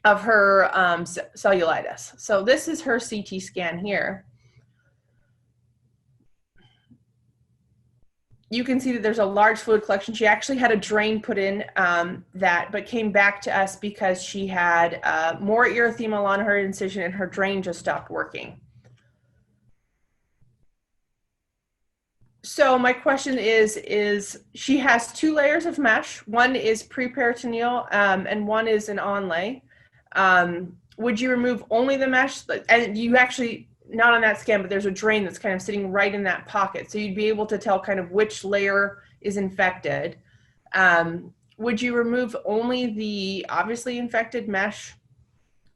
of her cellulitis. So this is her CT scan here. You can see that there's a large fluid collection. She actually had a drain put in but came back to us because she had more erythema on her incision and her drain just stopped working. So my question is she has 2 layers of mesh. One is preperitoneal and one is an onlay. Would you remove only the mesh? And you actually, not on that scan, but there's a drain that's kind of sitting right in that pocket. So you'd be able to tell kind of which layer is infected. Would you remove only the obviously infected mesh?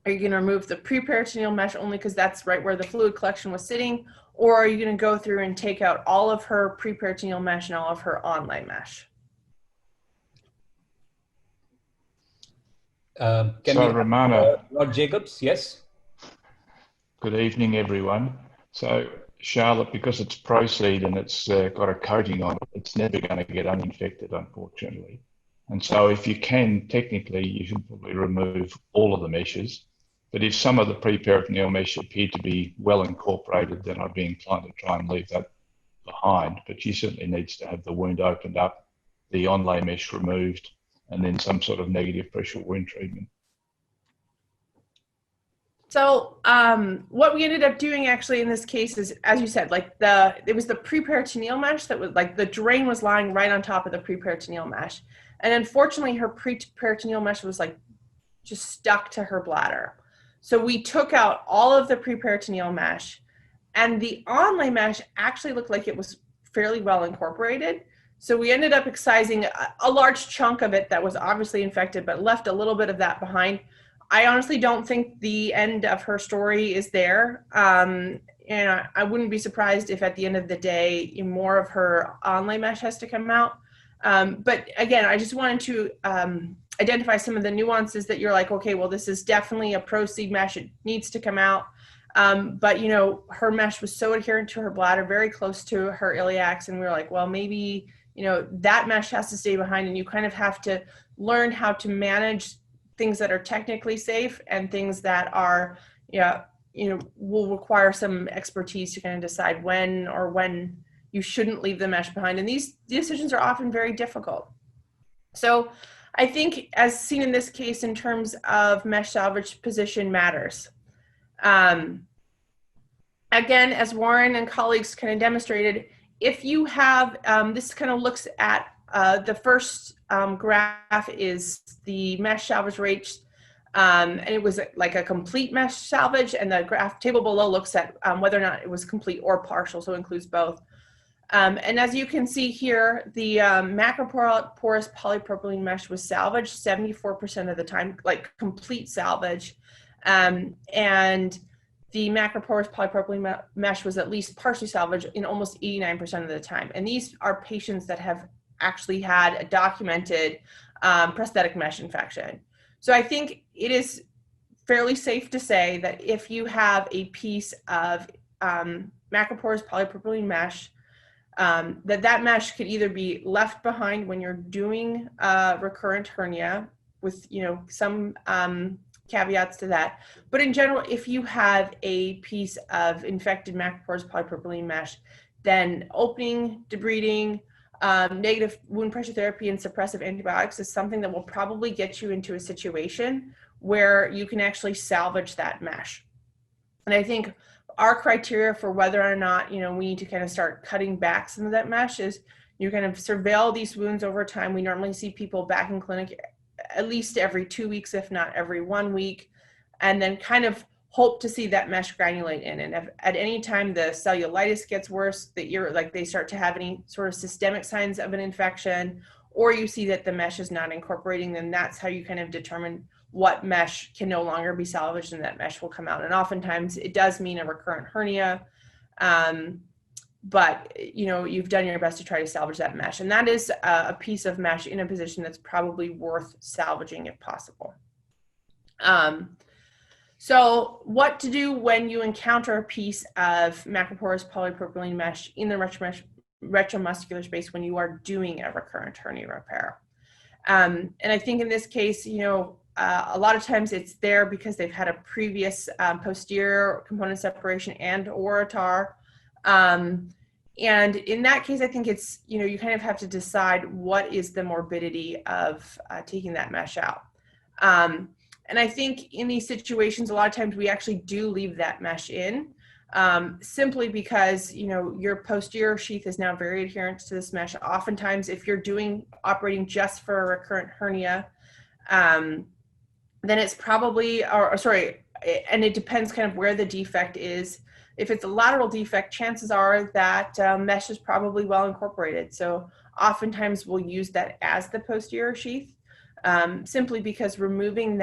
Are you going to remove the preperitoneal mesh only because that's right where the fluid collection was sitting? Or are you going to go through and take out all of her preperitoneal mesh and all of her onlay mesh? Ramana, Rod Jacobs, yes. Good evening, everyone. So, Charlotte, because it's Proseed and it's got a coating on it, it's never going to get uninfected, unfortunately. And so if you can, technically, you should probably remove all of the meshes. But if some of the preperitoneal mesh appear to be well incorporated, then I'd be inclined to try and leave that behind. But she certainly needs to have the wound opened up, the onlay mesh removed, and then some sort of negative pressure wound treatment. So what we ended up doing actually in this case is, as you said, like it was the preperitoneal mesh that was like the drain was lying right on top of the preperitoneal mesh. And unfortunately her preperitoneal mesh was like just stuck to her bladder. So we took out all of the preperitoneal mesh, and the onlay mesh actually looked like it was fairly well incorporated. So we ended up excising a large chunk of it that was obviously infected, but left a little bit of that behind. I honestly don't think the end of her story is there. And I wouldn't be surprised if at the end of the day, more of her onlay mesh has to come out. But again, I just wanted to identify some of the nuances that you're like, okay, well, this is definitely a Proseed mesh. It needs to come out. But, her mesh was so adherent to her bladder, very close to her iliacs. And we were like, well, maybe, that mesh has to stay behind, and you kind of have to learn how to manage things that are technically safe and things that are, will require some expertise to kind of decide when you shouldn't leave the mesh behind. And these decisions are often very difficult. So I think, as seen in this case, in terms of mesh salvage, position matters. Again, as Warren and colleagues kind of demonstrated, if you have, this kind of looks at the first graph is the mesh salvage rates, and it was like a complete mesh salvage, and the graph table below looks at whether or not it was complete or partial, so it includes both. And as you can see here, the macroporous polypropylene mesh was salvaged 74% of the time, like complete salvage, and the macroporous polypropylene mesh was at least partially salvaged in almost 89% of the time. And these are patients that have actually had a documented prosthetic mesh infection. So I think it is fairly safe to say that if you have a piece of macroporous polypropylene mesh, that mesh could either be left behind when you're doing recurrent hernia with some caveats to that. But in general, if you have a piece of infected macroporous polypropylene mesh, then opening, debriding, negative wound pressure therapy, and suppressive antibiotics is something that will probably get you into a situation where you can actually salvage that mesh. And I think our criteria for whether or not, we need to kind of start cutting back some of that mesh is you kind of surveil these wounds over time. We normally see people back in clinic at least every 2 weeks, if not every 1 week, and then kind of hope to see that mesh granulate in. And if at any time the cellulitis gets worse, that they start to have any sort of systemic signs of an infection, or you see that the mesh is not incorporating, then that's how you kind of determine what mesh can no longer be salvaged, and that mesh will come out. And oftentimes it does mean a recurrent hernia, but you've done your best to try to salvage that mesh. And that is a piece of mesh in a position that's probably worth salvaging if possible. So what to do when you encounter a piece of macroporous polypropylene mesh in the retromuscular space when you are doing a recurrent hernia repair. And I think in this case, a lot of times it's there because they've had a previous posterior component separation and or a TAR. And in that case, I think it's, you kind of have to decide what is the morbidity of taking that mesh out. And I think in these situations, a lot of times we actually do leave that mesh in simply because, your posterior sheath is now very adherent to this mesh. Oftentimes, if you're operating just for a recurrent hernia, then it's probably, and it depends kind of where the defect is. If it's a lateral defect, chances are that mesh is probably well incorporated. So oftentimes we'll use that as the posterior sheath, simply because removing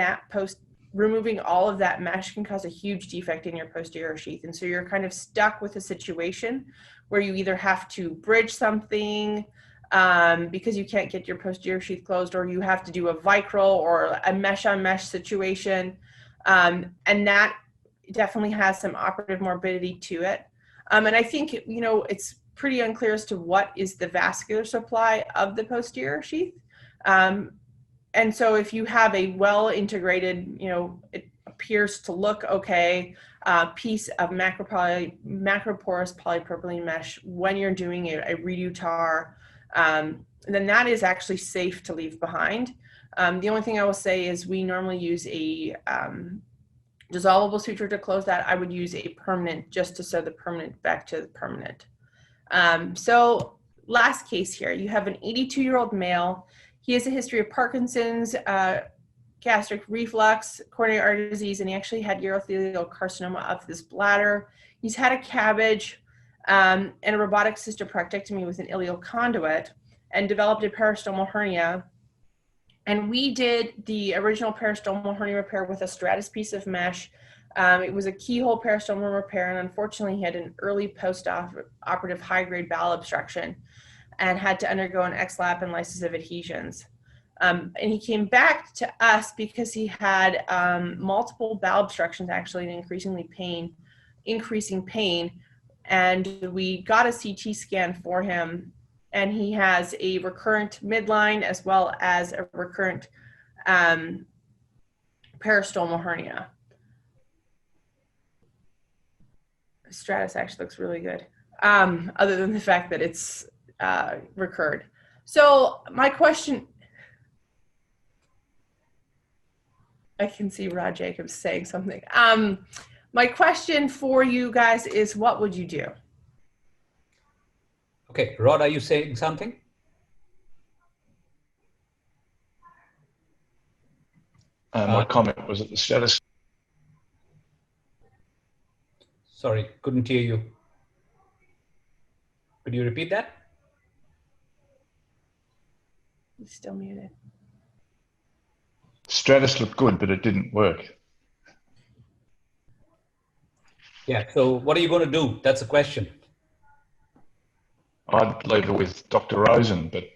all of that mesh can cause a huge defect in your posterior sheath. And so you're kind of stuck with a situation where you either have to bridge something because you can't get your posterior sheath closed, or you have to do a vicryl or a mesh on mesh situation. And that definitely has some operative morbidity to it. And I think, it's pretty unclear as to what is the vascular supply of the posterior sheath. And so if you have a well-integrated, it appears to look okay, piece of macroporous polypropylene mesh when you're doing a redo TAR, then that is actually safe to leave behind. The only thing I will say is we normally use a dissolvable suture to close that. I would use a permanent just to sew the permanent back to the permanent. So last case here, you have an 82-year-old male. He has a history of Parkinson's, gastric reflux, coronary artery disease, and he actually had urothelial carcinoma of his bladder. He's had a cabbage and a robotic cystopractictomy with an ileal conduit and developed a peristomal hernia. And we did the original peristomal hernia repair with a stratus piece of mesh. It was a keyhole peristomal repair, and unfortunately he had an early post-operative high-grade bowel obstruction and had to undergo an XLAP and lysis of adhesions. And he came back to us because he had multiple bowel obstructions, actually, and increasing pain. And we got a CT scan for him, and he has a recurrent midline as well as a recurrent peristomal hernia. Stratus actually looks really good, other than the fact that it's recurred. So my question, I can see Rod Jacobs saying something. My question for you guys is, what would you do? Okay, Rod, are you saying something? My comment was that the status. Sorry, couldn't hear you. Could you repeat that? He's still muted. Stratus looked good, but it didn't work. Yeah, so what are you going to do? That's the question. I'd leave it with Dr. Rosin, but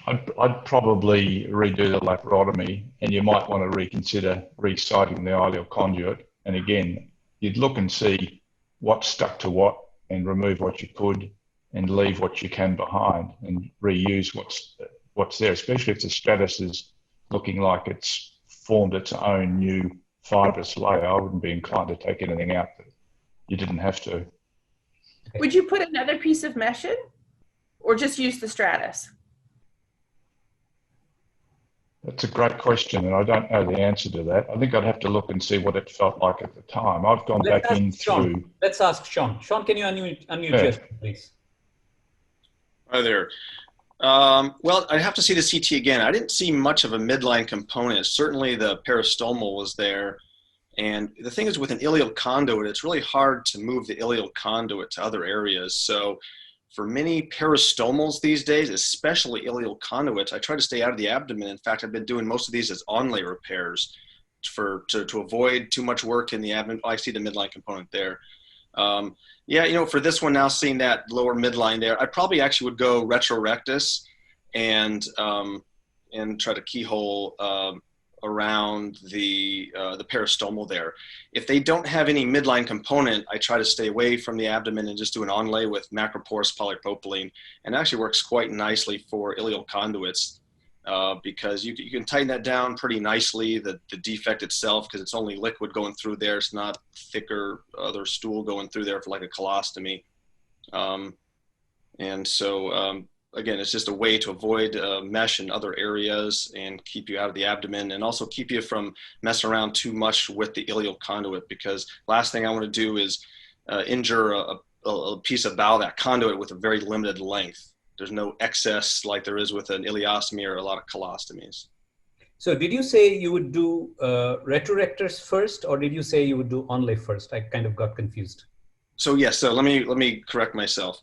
I'd probably redo the laparotomy, and you might want to reconsider resiting the ileal conduit. And again, you'd look and see what stuck to what and remove what you could and leave what you can behind and reuse what's there, especially if the stratus is looking like it's formed its own new fibrous layer. I wouldn't be inclined to take anything out that you didn't have to. Would you put another piece of mesh in, or just use the stratus? That's a great question, and I don't know the answer to that. I think I'd have to look and see what it felt like at the time. I've gone back into... Sean. Let's ask Sean. Sean, can you unmute yourself, please? Hi there. Well, I'd have to see the CT again. I didn't see much of a midline component. Certainly the peristomal was there. And the thing is, with an ileal conduit, it's really hard to move the ileal conduit to other areas. So for many peristomals these days, especially ileal conduits, I try to stay out of the abdomen. In fact, I've been doing most of these as onlay repairs to avoid too much work in the abdomen. I see the midline component there. Yeah, for this one now, seeing that lower midline there, I probably actually would go retrorectus and try to keyhole around the peristomal there. If they don't have any midline component, I try to stay away from the abdomen and just do an onlay with macroporous polypropylene, and it actually works quite nicely for ileal conduits because you can tighten that down pretty nicely, the defect itself, because it's only liquid going through there. It's not thicker other stool going through there for like a colostomy. And so again, it's just a way to avoid mesh in other areas and keep you out of the abdomen, and also keep you from messing around too much with the ileal conduit, because last thing I want to do is injure a piece of bowel, that conduit, with a very limited length. There's no excess like there is with an ileostomy or a lot of colostomies. So did you say you would do retrorectors first, or did you say you would do onlay first? I kind of got confused. So yes, so let me correct myself.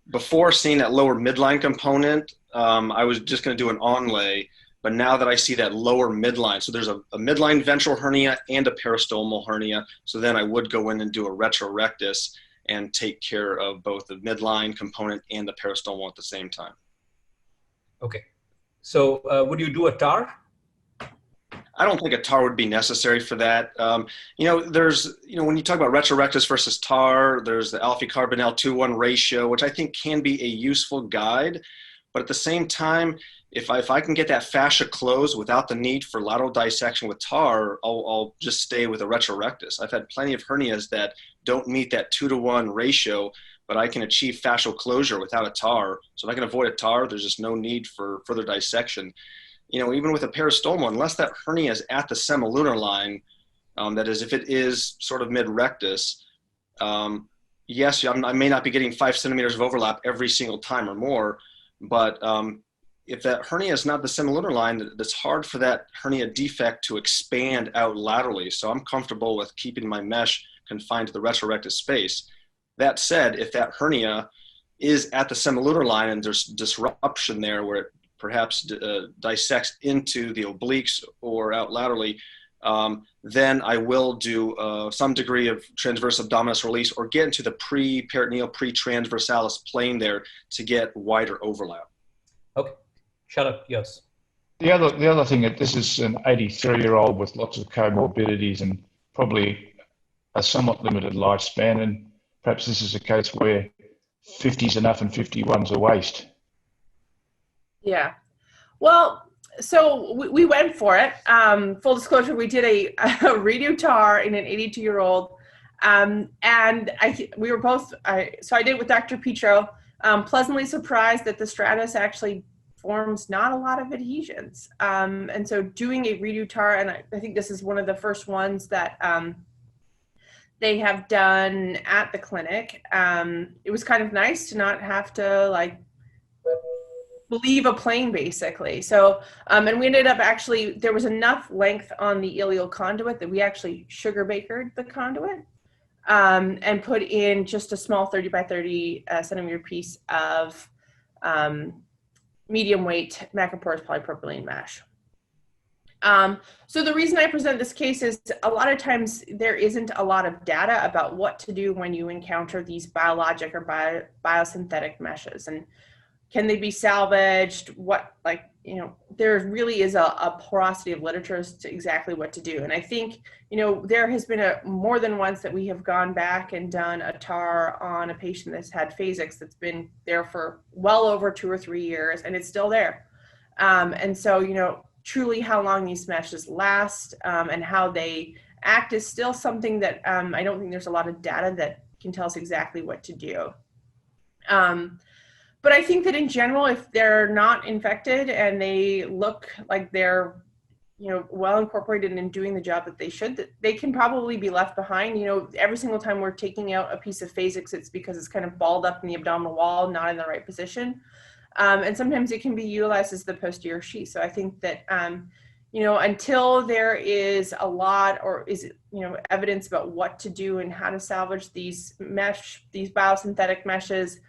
Before seeing that lower midline component, I was just going to do an onlay, but now that I see that lower midline, so there's a midline ventral hernia and a peristomal hernia, so then I would go in and do a retrorectus and take care of both the midline component and the peristomal at the same time. Okay. So would you do a TAR? I don't think a TAR would be necessary for that. There's, when you talk about retrorectus versus TAR, there's the alpha carbonyl 2:1 ratio, which I think can be a useful guide. But at the same time, if I can get that fascia closed without the need for lateral dissection with TAR, I'll just stay with a retrorectus. I've had plenty of hernias that don't meet that 2:1 ratio, but I can achieve fascial closure without a TAR. So if I can avoid a TAR, there's just no need for further dissection. Even with a peristomal, unless that hernia is at the semilunar line, that is, if it is sort of mid-rectus, yes, I may not be getting 5 centimeters of overlap every single time or more, but if that hernia is not the semilunar line, it's hard for that hernia defect to expand out laterally. So I'm comfortable with keeping my mesh confined to the retrorectus space. That said, if that hernia is at the semilunar line and there's disruption there where it perhaps dissects into the obliques or out laterally, then I will do some degree of transverse abdominis release or get into the pre-peritoneal, pre-transversalis plane there to get wider overlap. Okay, shut up, yes. The other thing, that this is an 83-year-old with lots of comorbidities and probably a somewhat limited lifespan, and perhaps this is a case where 50 is enough and 51's a waste. Yeah. Well, so we went for it. Full disclosure, we did a redo TAR in an 82-year-old. And we were both, so I did it with Dr. Petro, pleasantly surprised that the stratus actually forms not a lot of adhesions. And so doing a redo TAR, and I think this is one of the first ones that they have done at the clinic. It was kind of nice to not have to leave a plane basically. So, and we ended up actually, there was enough length on the ileal conduit that we actually sugar bakered the conduit and put in just a small 30 by 30 centimeter piece of medium weight macroporous polypropylene mesh. So the reason I present this case is a lot of times there isn't a lot of data about what to do when you encounter these biologic or biosynthetic meshes, and can they be salvaged? There really is a porosity of literature as to exactly what to do. And I think, there has been more than once that we have gone back and done a TAR on a patient that's had phasics that's been there for well over 2 or 3 years, and it's still there. And so, truly how long these meshes last and how they act is still something that I don't think there's a lot of data that can tell us exactly what to do. But I think that in general, if they're not infected and they look like they're, well incorporated and doing the job that they should, they can probably be left behind. Every single time we're taking out a piece of phasix, it's because it's kind of balled up in the abdominal wall, not in the right position. And sometimes it can be utilized as the posterior sheath. So I think that, until there is a lot or evidence about what to do and how to salvage these biosynthetic meshes,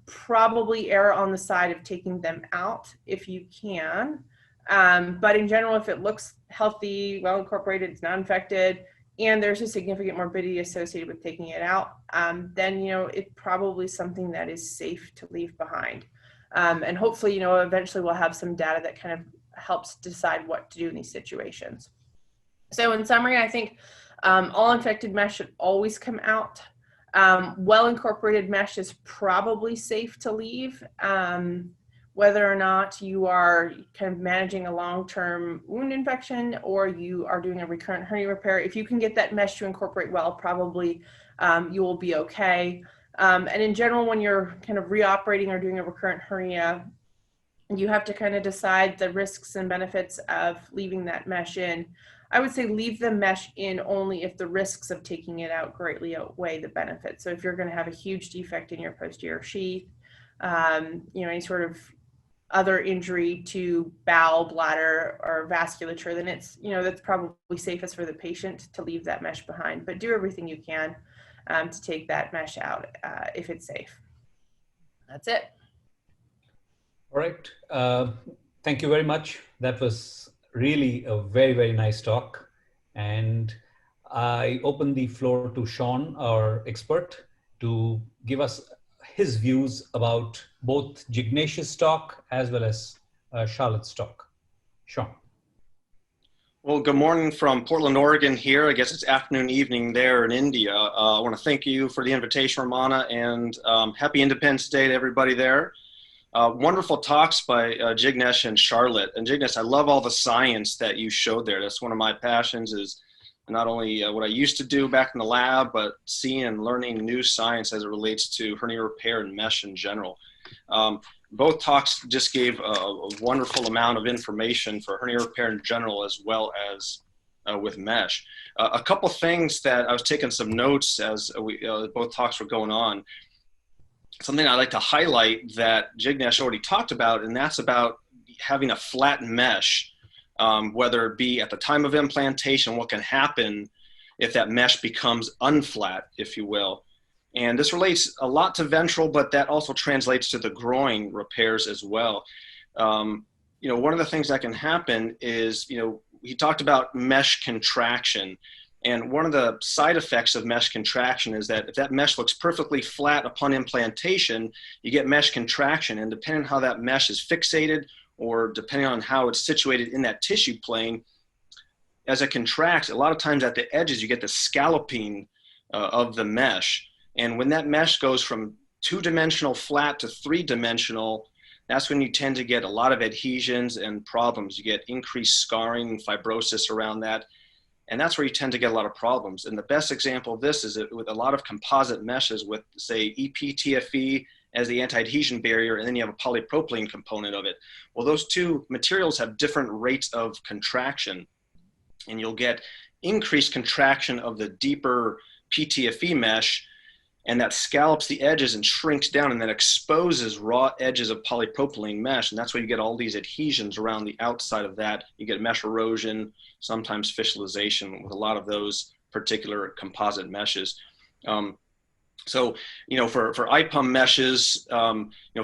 probably err on the side of taking them out if you can. But in general, if it looks healthy, well incorporated, it's not infected, and there's a significant morbidity associated with taking it out, then, it's probably something that is safe to leave behind. And hopefully, eventually we'll have some data that kind of helps decide what to do in these situations. So in summary, I think all infected mesh should always come out. Well incorporated mesh is probably safe to leave, whether or not you are kind of managing a long-term wound infection or you are doing a recurrent hernia repair. If you can get that mesh to incorporate well, probably you will be okay. And in general, when you're kind of reoperating or doing a recurrent hernia, you have to kind of decide the risks and benefits of leaving that mesh in. I would say leave the mesh in only if the risks of taking it out greatly outweigh the benefits. So if you're going to have a huge defect in your posterior sheath, any sort of other injury to bowel, bladder, or vasculature, then it's, that's probably safest for the patient to leave that mesh behind. But do everything you can to take that mesh out if it's safe. That's it. All right. Thank you very much. That was really a very, very nice talk. And I open the floor to Sean, our expert, to give us his views about both Jignesh's talk as well as Charlotte's talk. Sean. Well, good morning from Portland, Oregon here. I guess it's afternoon, evening there in India. I want to thank you for the invitation, Ramana, and happy Independence Day to everybody there. Wonderful talks by Jignesh and Charlotte. And Jignesh, I love all the science that you showed there. That's one of my passions, is not only what I used to do back in the lab, but seeing and learning new science as it relates to hernia repair and mesh in general. Both talks just gave a wonderful amount of information for hernia repair in general, as well as with mesh. A couple things that I was taking some notes as both talks were going on. Something I'd like to highlight that Jignesh already talked about, and that's about having a flat mesh, whether it be at the time of implantation, what can happen if that mesh becomes unflat, if you will. And this relates a lot to ventral, but that also translates to the groin repairs as well. One of the things that can happen is, he talked about mesh contraction. And one of the side effects of mesh contraction is that if that mesh looks perfectly flat upon implantation, you get mesh contraction. And depending on how that mesh is fixated, or depending on how it's situated in that tissue plane, as it contracts, a lot of times at the edges, you get the scalloping of the mesh. And when that mesh goes from 2-dimensional flat to 3-dimensional, that's when you tend to get a lot of adhesions and problems. You get increased scarring and fibrosis around that. And that's where you tend to get a lot of problems. And the best example of this is with a lot of composite meshes with, say, EPTFE as the anti-adhesion barrier, and then you have a polypropylene component of it. Well, those two materials have different rates of contraction. And you'll get increased contraction of the deeper PTFE mesh, and that scallops the edges and shrinks down, and then exposes raw edges of polypropylene mesh. And that's why you get all these adhesions around the outside of that. You get mesh erosion, sometimes fissilization with a lot of those particular composite meshes. For IPUM meshes,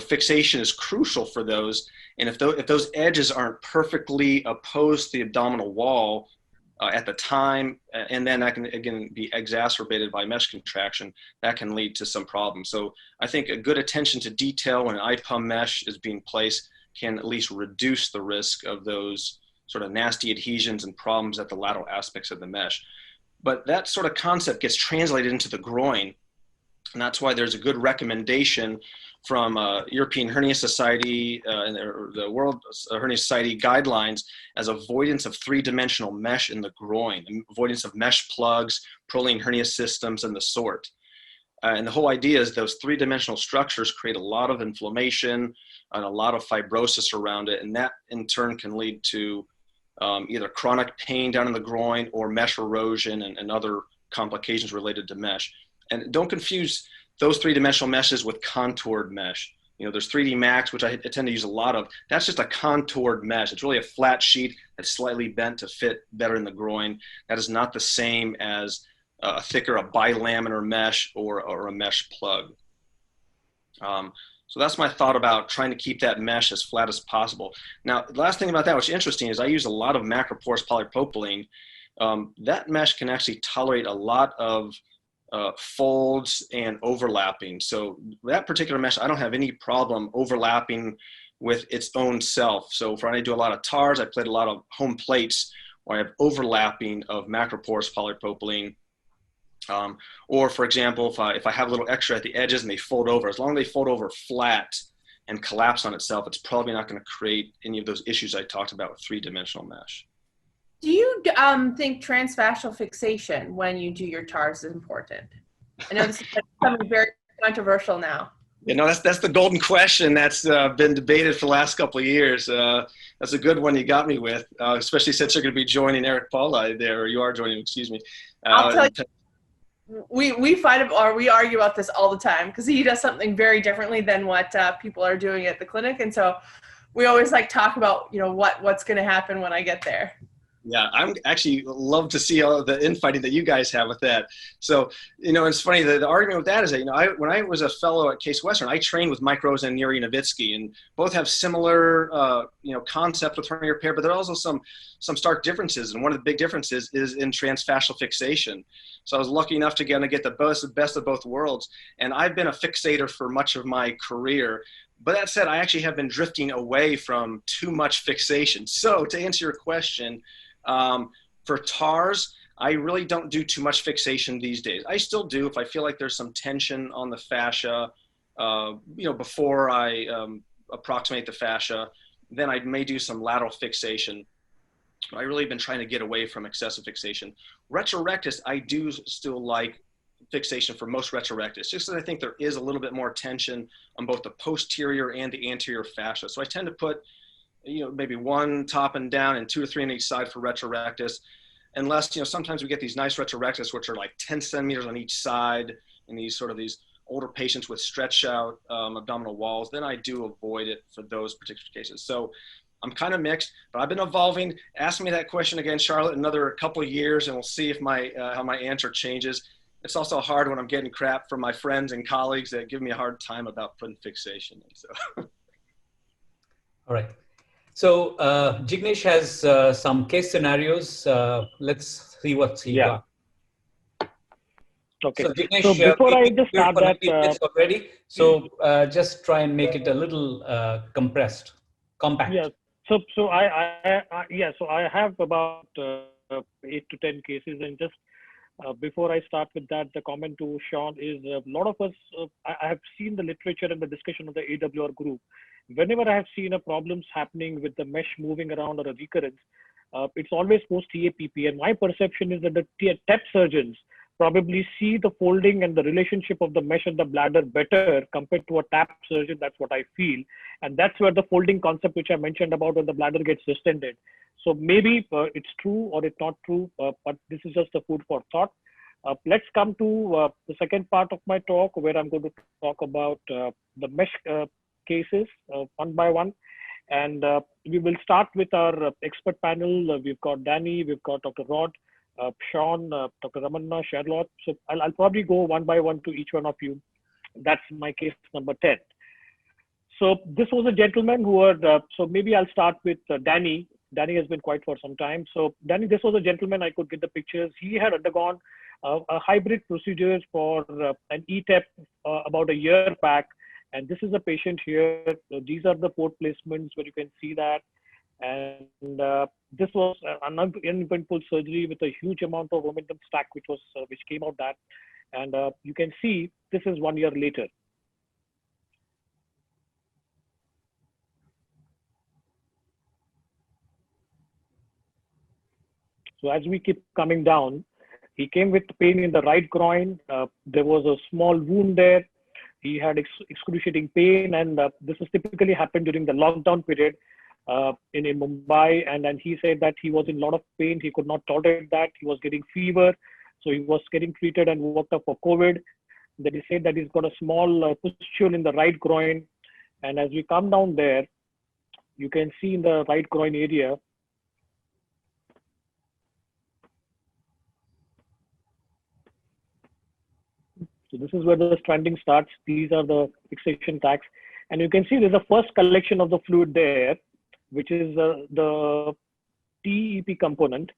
fixation is crucial for those. And if those edges aren't perfectly opposed to the abdominal wall at the time, and then that can again be exacerbated by mesh contraction, that can lead to some problems. So I think a good attention to detail when an IPUM mesh is being placed can at least reduce the risk of those sort of nasty adhesions and problems at the lateral aspects of the mesh. But that sort of concept gets translated into the groin. And that's why there's a good recommendation from European Hernia Society and the World Hernia Society guidelines as avoidance of 3-dimensional mesh in the groin, avoidance of mesh plugs, Prolene hernia systems, and the sort. And the whole idea is those 3-dimensional structures create a lot of inflammation and a lot of fibrosis around it. And that in turn can lead to either chronic pain down in the groin or mesh erosion and other complications related to mesh. And don't confuse those 3-dimensional meshes with contoured mesh. There's 3D Max, which I tend to use a lot of. That's just a contoured mesh. It's really a flat sheet that's slightly bent to fit better in the groin. That is not the same as a bilaminar mesh or a mesh plug. So that's my thought about trying to keep that mesh as flat as possible. Now, the last thing about that, which is interesting, is I use a lot of macroporous polypropylene. That mesh can actually tolerate a lot of folds and overlapping. So that particular mesh, I don't have any problem overlapping with its own self. So when I do a lot of TARs, I plate a lot of home plates where I have overlapping of macroporous polypropylene. Or for example, if I have a little extra at the edges and they fold over, as long as they fold over flat and collapse on itself, it's probably not going to create any of those issues I talked about with 3-dimensional mesh. Do you think transfascial fixation when you do your TARs is important? I know this is becoming very controversial now. That's the golden question that's been debated for the last couple of years. That's a good one you got me with, especially since you're going to be joining Eric Paula there, or you are joining, excuse me. I'll tell you, we fight or we argue about this all the time because he does something very differently than what people are doing at the clinic. And so we always like talk about, you know, what's going to happen when I get there. Yeah, I'm actually love to see all the infighting that you guys have with that. So, you know, it's funny, the argument with that is that, you know, when I was a fellow at Case Western, I trained with Mike Rosin and Yuri Nowitzki, and both have similar, you know, concept with hernia repair, but there are also some stark differences. And one of the big differences is in transfascial fixation. So I was lucky enough to get the best of both worlds. And I've been a fixator for much of my career. But that said, I actually have been drifting away from too much fixation. So to answer your question, for TARS, I really don't do too much fixation these days. I still do if I feel like there's some tension on the fascia, you know, before I approximate the fascia, then I may do some lateral fixation. I really been trying to get away from excessive fixation. Retrorectus, I do still like fixation for most retrorectus, just because I think there is a little bit more tension on both the posterior and the anterior fascia. So I tend to put, you know, maybe one top and down and 2 or 3 on each side for retrorectus. Unless, you know, sometimes we get these nice retrorectus, which are like 10 centimeters on each side in these older patients with stretch out abdominal walls, then I do avoid it for those particular cases. So I'm kind of mixed, but I've been evolving. Ask me that question again, Charlotte, another couple of years, and we'll see if how my answer changes. It's also hard when I'm getting crap from my friends and colleagues that give me a hard time about putting fixation in. So. All right. So Jignesh has some case scenarios. Let's see what's he got. Okay. So Jignesh, So before I just start that, already. So just try and make it a little compact. Yeah. So I have about 8 to 10 cases, and just before I start with that, the comment to Sean is a lot of us. I have seen the literature and the discussion of the AWR group. Whenever I have seen a problems happening with the mesh moving around or a recurrence, it's always post TAPP. And my perception is that the TAP surgeons probably see the folding and the relationship of the mesh and the bladder better compared to a TAP surgeon. That's what I feel. And that's where the folding concept, which I mentioned about when the bladder gets distended. So maybe it's true or it's not true, but this is just a food for thought. Let's come to the second part of my talk, where I'm going to talk about the mesh cases one by one. And we will start with our expert panel. We've got Danny, we've got Dr. Rod, Sean, Dr. Ramana, Charlotte. So I'll probably go one by one to each one of you. That's my case number 10. So this was a gentleman who had, so maybe I'll start with Danny. Danny has been quiet for some time. So Danny, this was a gentleman, I could get the pictures. He had undergone a hybrid procedure for an ETEP about a year back. And this is a patient here. So these are the port placements where you can see that. And this was an uneventful surgery with a huge amount of momentum stack, which came out that. And you can see this is 1 year later. So as we keep coming down, he came with pain in the right groin. There was a small wound there. He had excruciating pain, and this has typically happened during the lockdown period in Mumbai. And then he said that he was in a lot of pain. He could not tolerate that. He was getting fever. So he was getting treated and worked up for COVID. Then he said that he's got a small pustule in the right groin. And as we come down there, you can see in the right groin area, so this is where the stranding starts. These are the fixation tags. And you can see there's a first collection of the fluid there, which is the TEP component.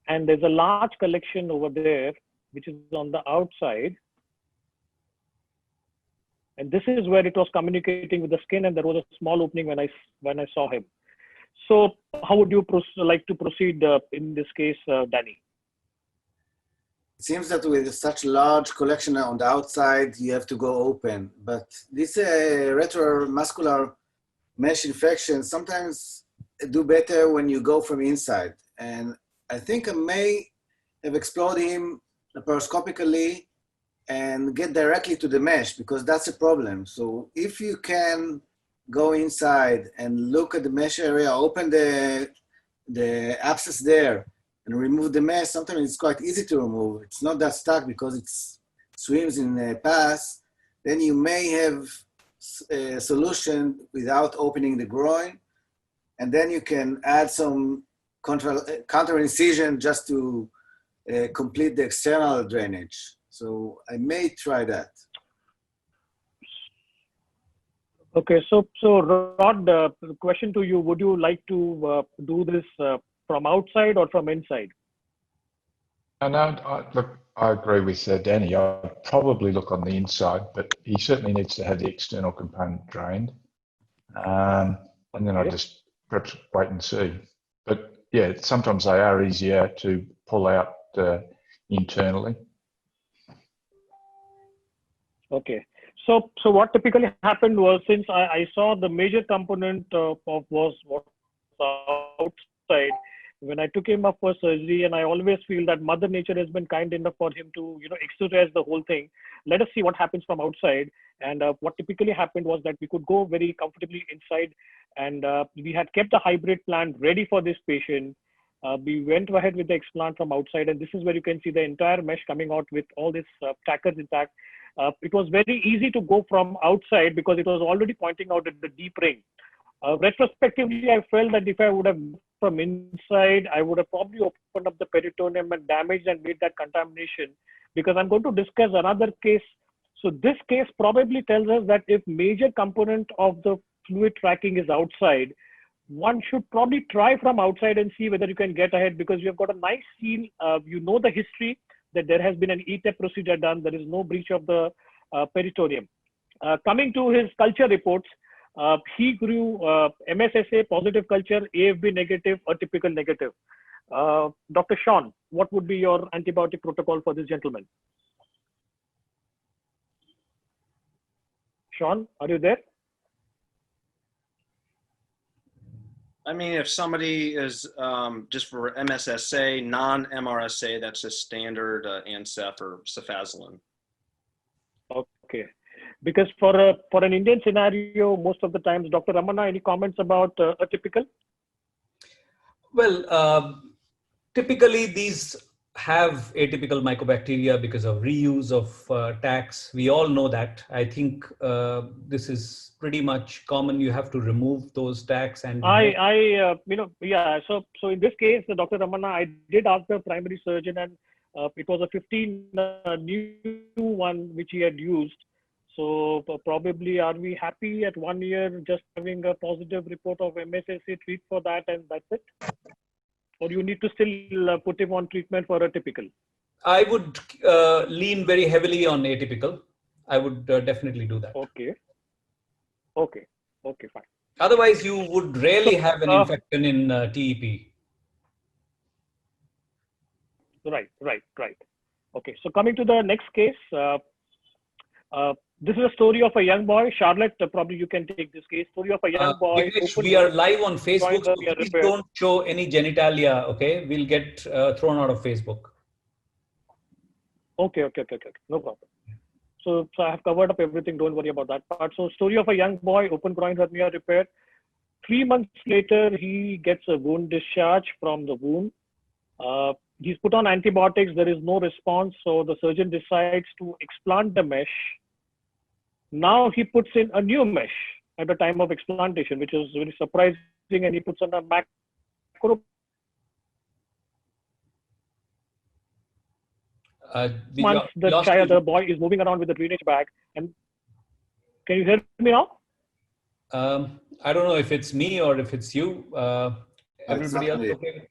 And there's a large collection over there, which is on the outside. And this is where it was communicating with the skin, and there was a small opening when I saw him. So how would you like to proceed in this case, Danny? It seems that with such large collection on the outside, you have to go open. But this retromuscular mesh infection sometimes do better when you go from inside. And I think I may have explored him laparoscopically and get directly to the mesh, because that's a problem. So if you can go inside and look at the mesh area, open the abscess there, and remove the mesh, sometimes it's quite easy to remove. It's not that stuck because it swims in a pass. Then you may have a solution without opening the groin. and then you can add some counter incision just to complete the external drainage. So I may try that. Okay, so Rod, the question to you: would you like to do this from outside or from inside? Look, I agree with Danny. I'd probably look on the inside, but he certainly needs to have the external component drained. And then I just perhaps wait and see. But yeah, sometimes they are easier to pull out internally. Okay. So what typically happened was, since I saw the major component was outside, when I took him up for surgery, and I always feel that Mother Nature has been kind enough for him to, extrude the whole thing. Let us see what happens from outside. And what typically happened was that we could go very comfortably inside, and we had kept the hybrid plant ready for this patient. We went ahead with the explant from outside, and this is where you can see the entire mesh coming out with all this trackers intact. It was very easy to go from outside because it was already pointing out at the deep ring. Retrospectively, I felt that if I would have from inside, I would have probably opened up the peritoneum and damaged and made that contamination, because I'm going to discuss another case. So this case probably tells us that if major component of the fluid tracking is outside, one should probably try from outside and see whether you can get ahead, because you've got a nice seal. You know the history, that there has been an ETEP procedure done. There is no breach of the peritoneum. Coming to his culture reports, he grew MSSA positive culture, AFB negative, atypical negative. Dr. Sean, what would be your antibiotic protocol for this gentleman? Sean, are you there? I mean, if somebody is just for MSSA, non-MRSA, that's a standard ANSEF or cefazolin. Okay, because for an Indian scenario, most of the times, Dr. Ramana, any comments about atypical? Well, typically these have atypical mycobacteria because of reuse of tags. We all know that. I think this is pretty much common. You have to remove those tags, and yeah. So in this case, Dr. Ramana, I did ask the primary surgeon, and it was a 15 new one which he had used. So probably, are we happy at 1 year just having a positive report of MSSA, treat for that, and that's it? Or you need to still put him on treatment for atypical? I would lean very heavily on atypical. I would definitely do that. Okay, fine. Otherwise, you would rarely have an infection in TEP. Right. Okay, so coming to the next case, this is a story of a young boy. Charlotte, probably you can take this case. Story of a young boy. We are live on Facebook, so please don't show any genitalia, okay? We'll get thrown out of Facebook. Okay, no problem. So I have covered up everything, don't worry about that part. So story of a young boy, open groin hernia repair. 3 months later, he gets a wound discharge from the wound. He's put on antibiotics, there is no response, so the surgeon decides to explant the mesh. Now he puts in a new mesh at the time of explantation, which is very surprising, and he puts on a macro. Once the boy is moving around with the drainage bag, and can you hear me now? I don't know if it's me or if it's you. Everybody else okay?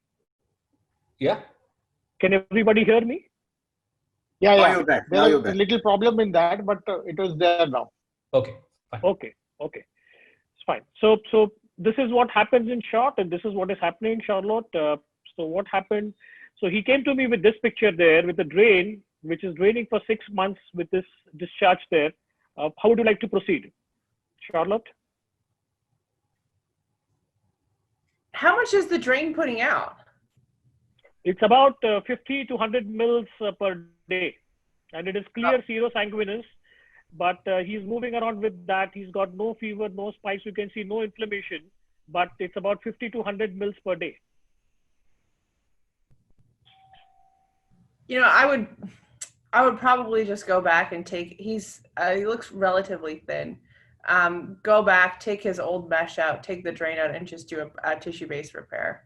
Yeah? Can everybody hear me? Yeah. Now you're back. There was a little problem in that, but it was there now. Okay, fine. Okay, it's fine. So this is what happens in short, and this is what is happening, Charlotte. So what happened? So he came to me with this picture there with the drain, which is draining for 6 months with this discharge there. How would you like to proceed, Charlotte? How much is the drain putting out? It's about 50 to 100 mils per day, and it is clear serosanguinous, but he's moving around with that. He's got no fever, no spikes. You can see no inflammation, but it's about 50 to 100 mils per day. You know, I would probably just go back and take. He looks relatively thin. go back, take his old mesh out, take the drain out, and just do a tissue-based repair.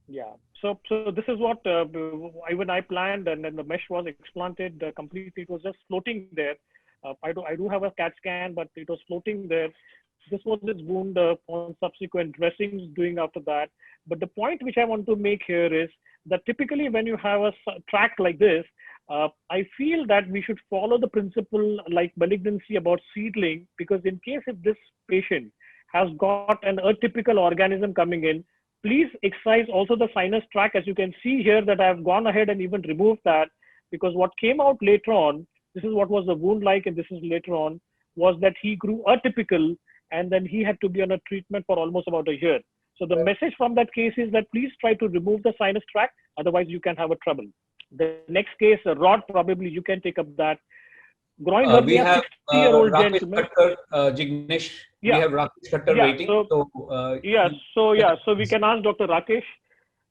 Yeah. So this is what even I planned, and then the mesh was explanted completely. It was just floating there. I do have a CAT scan, but it was floating there. This was his wound on subsequent dressings doing after that. But the point which I want to make here is that typically when you have a track like this, I feel that we should follow the principle like malignancy about seedling, because in case if this patient has got an atypical organism coming in, please excise also the sinus tract. As you can see here that I've gone ahead and even removed that, because what came out later on, this is what was the wound like, and this is later on, was that he grew atypical, and then he had to be on a treatment for almost about a year. So the message from that case is that please try to remove the sinus tract, otherwise you can have a trouble. The next case, Rod, probably you can take up that. Groin hernia, we have 60-year-old Rakesh gentleman. Thakkar, Jignesh. Yeah. We have Rakesh Thakkar waiting. So we can ask Dr. Rakesh.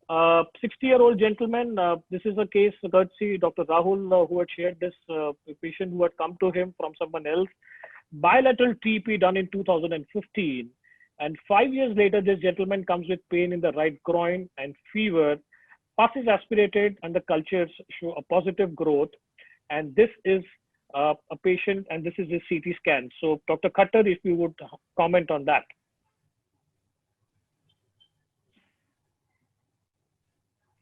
60-year-old gentleman, this is a case courtesy Dr. Rahul who had shared this patient who had come to him from someone else. Bilateral TP done in 2015. And 5 years later, this gentleman comes with pain in the right groin and fever. Pus is aspirated and the cultures show a positive growth. And this is a patient, and this is his CT scan. So Dr. Khattar, if you would comment on that.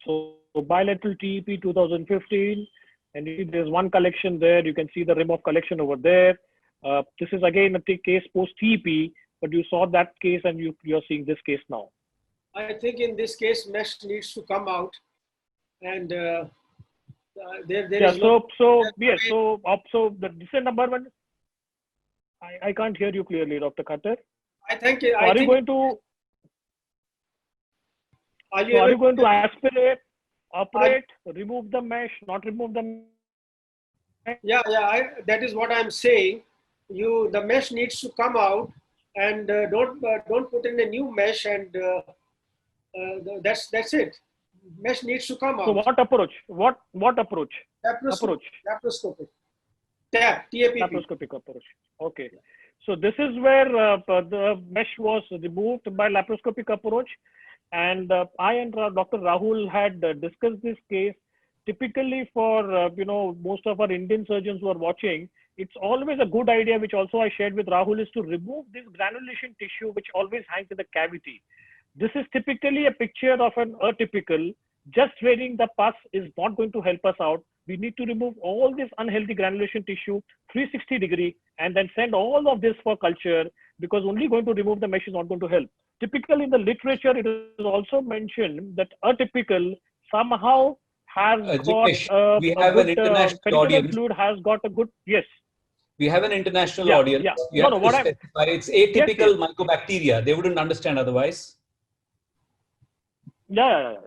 So bilateral TEP 2015, and there's one collection there. You can see the rim of collection over there. This is again a case post-TEP, but you saw that case and you're seeing this case now. I think in this case, mesh needs to come out, and there is so the descent number one. I can't hear you clearly, Dr. Khattar. I think. So are you going to aspirate, operate, remove the mesh, not remove the mesh? Yeah, that is what I'm saying. The mesh needs to come out, and don't put in a new mesh, and that's it. Mesh needs to come out. So what approach? What approach? Laparoscopic. TAP. Laparoscopic approach. Okay. So this is where the mesh was removed by laparoscopic approach. And I and Dr. Rahul had discussed this case. Typically for, most of our Indian surgeons who are watching, it's always a good idea, which also I shared with Rahul, is to remove this granulation tissue, which always hangs in the cavity. This is typically a picture of an atypical. Just draining the pus is not going to help us out. We need to remove all this unhealthy granulation tissue 360 degree and then send all of this for culture, because only going to remove the mesh is not going to help. Typically in the literature, it is also mentioned that atypical somehow has got we have an international audience. Fluid has got a good, yes. We have an international audience. Yeah. You have to specify it's atypical mycobacteria. They wouldn't understand otherwise. Yeah.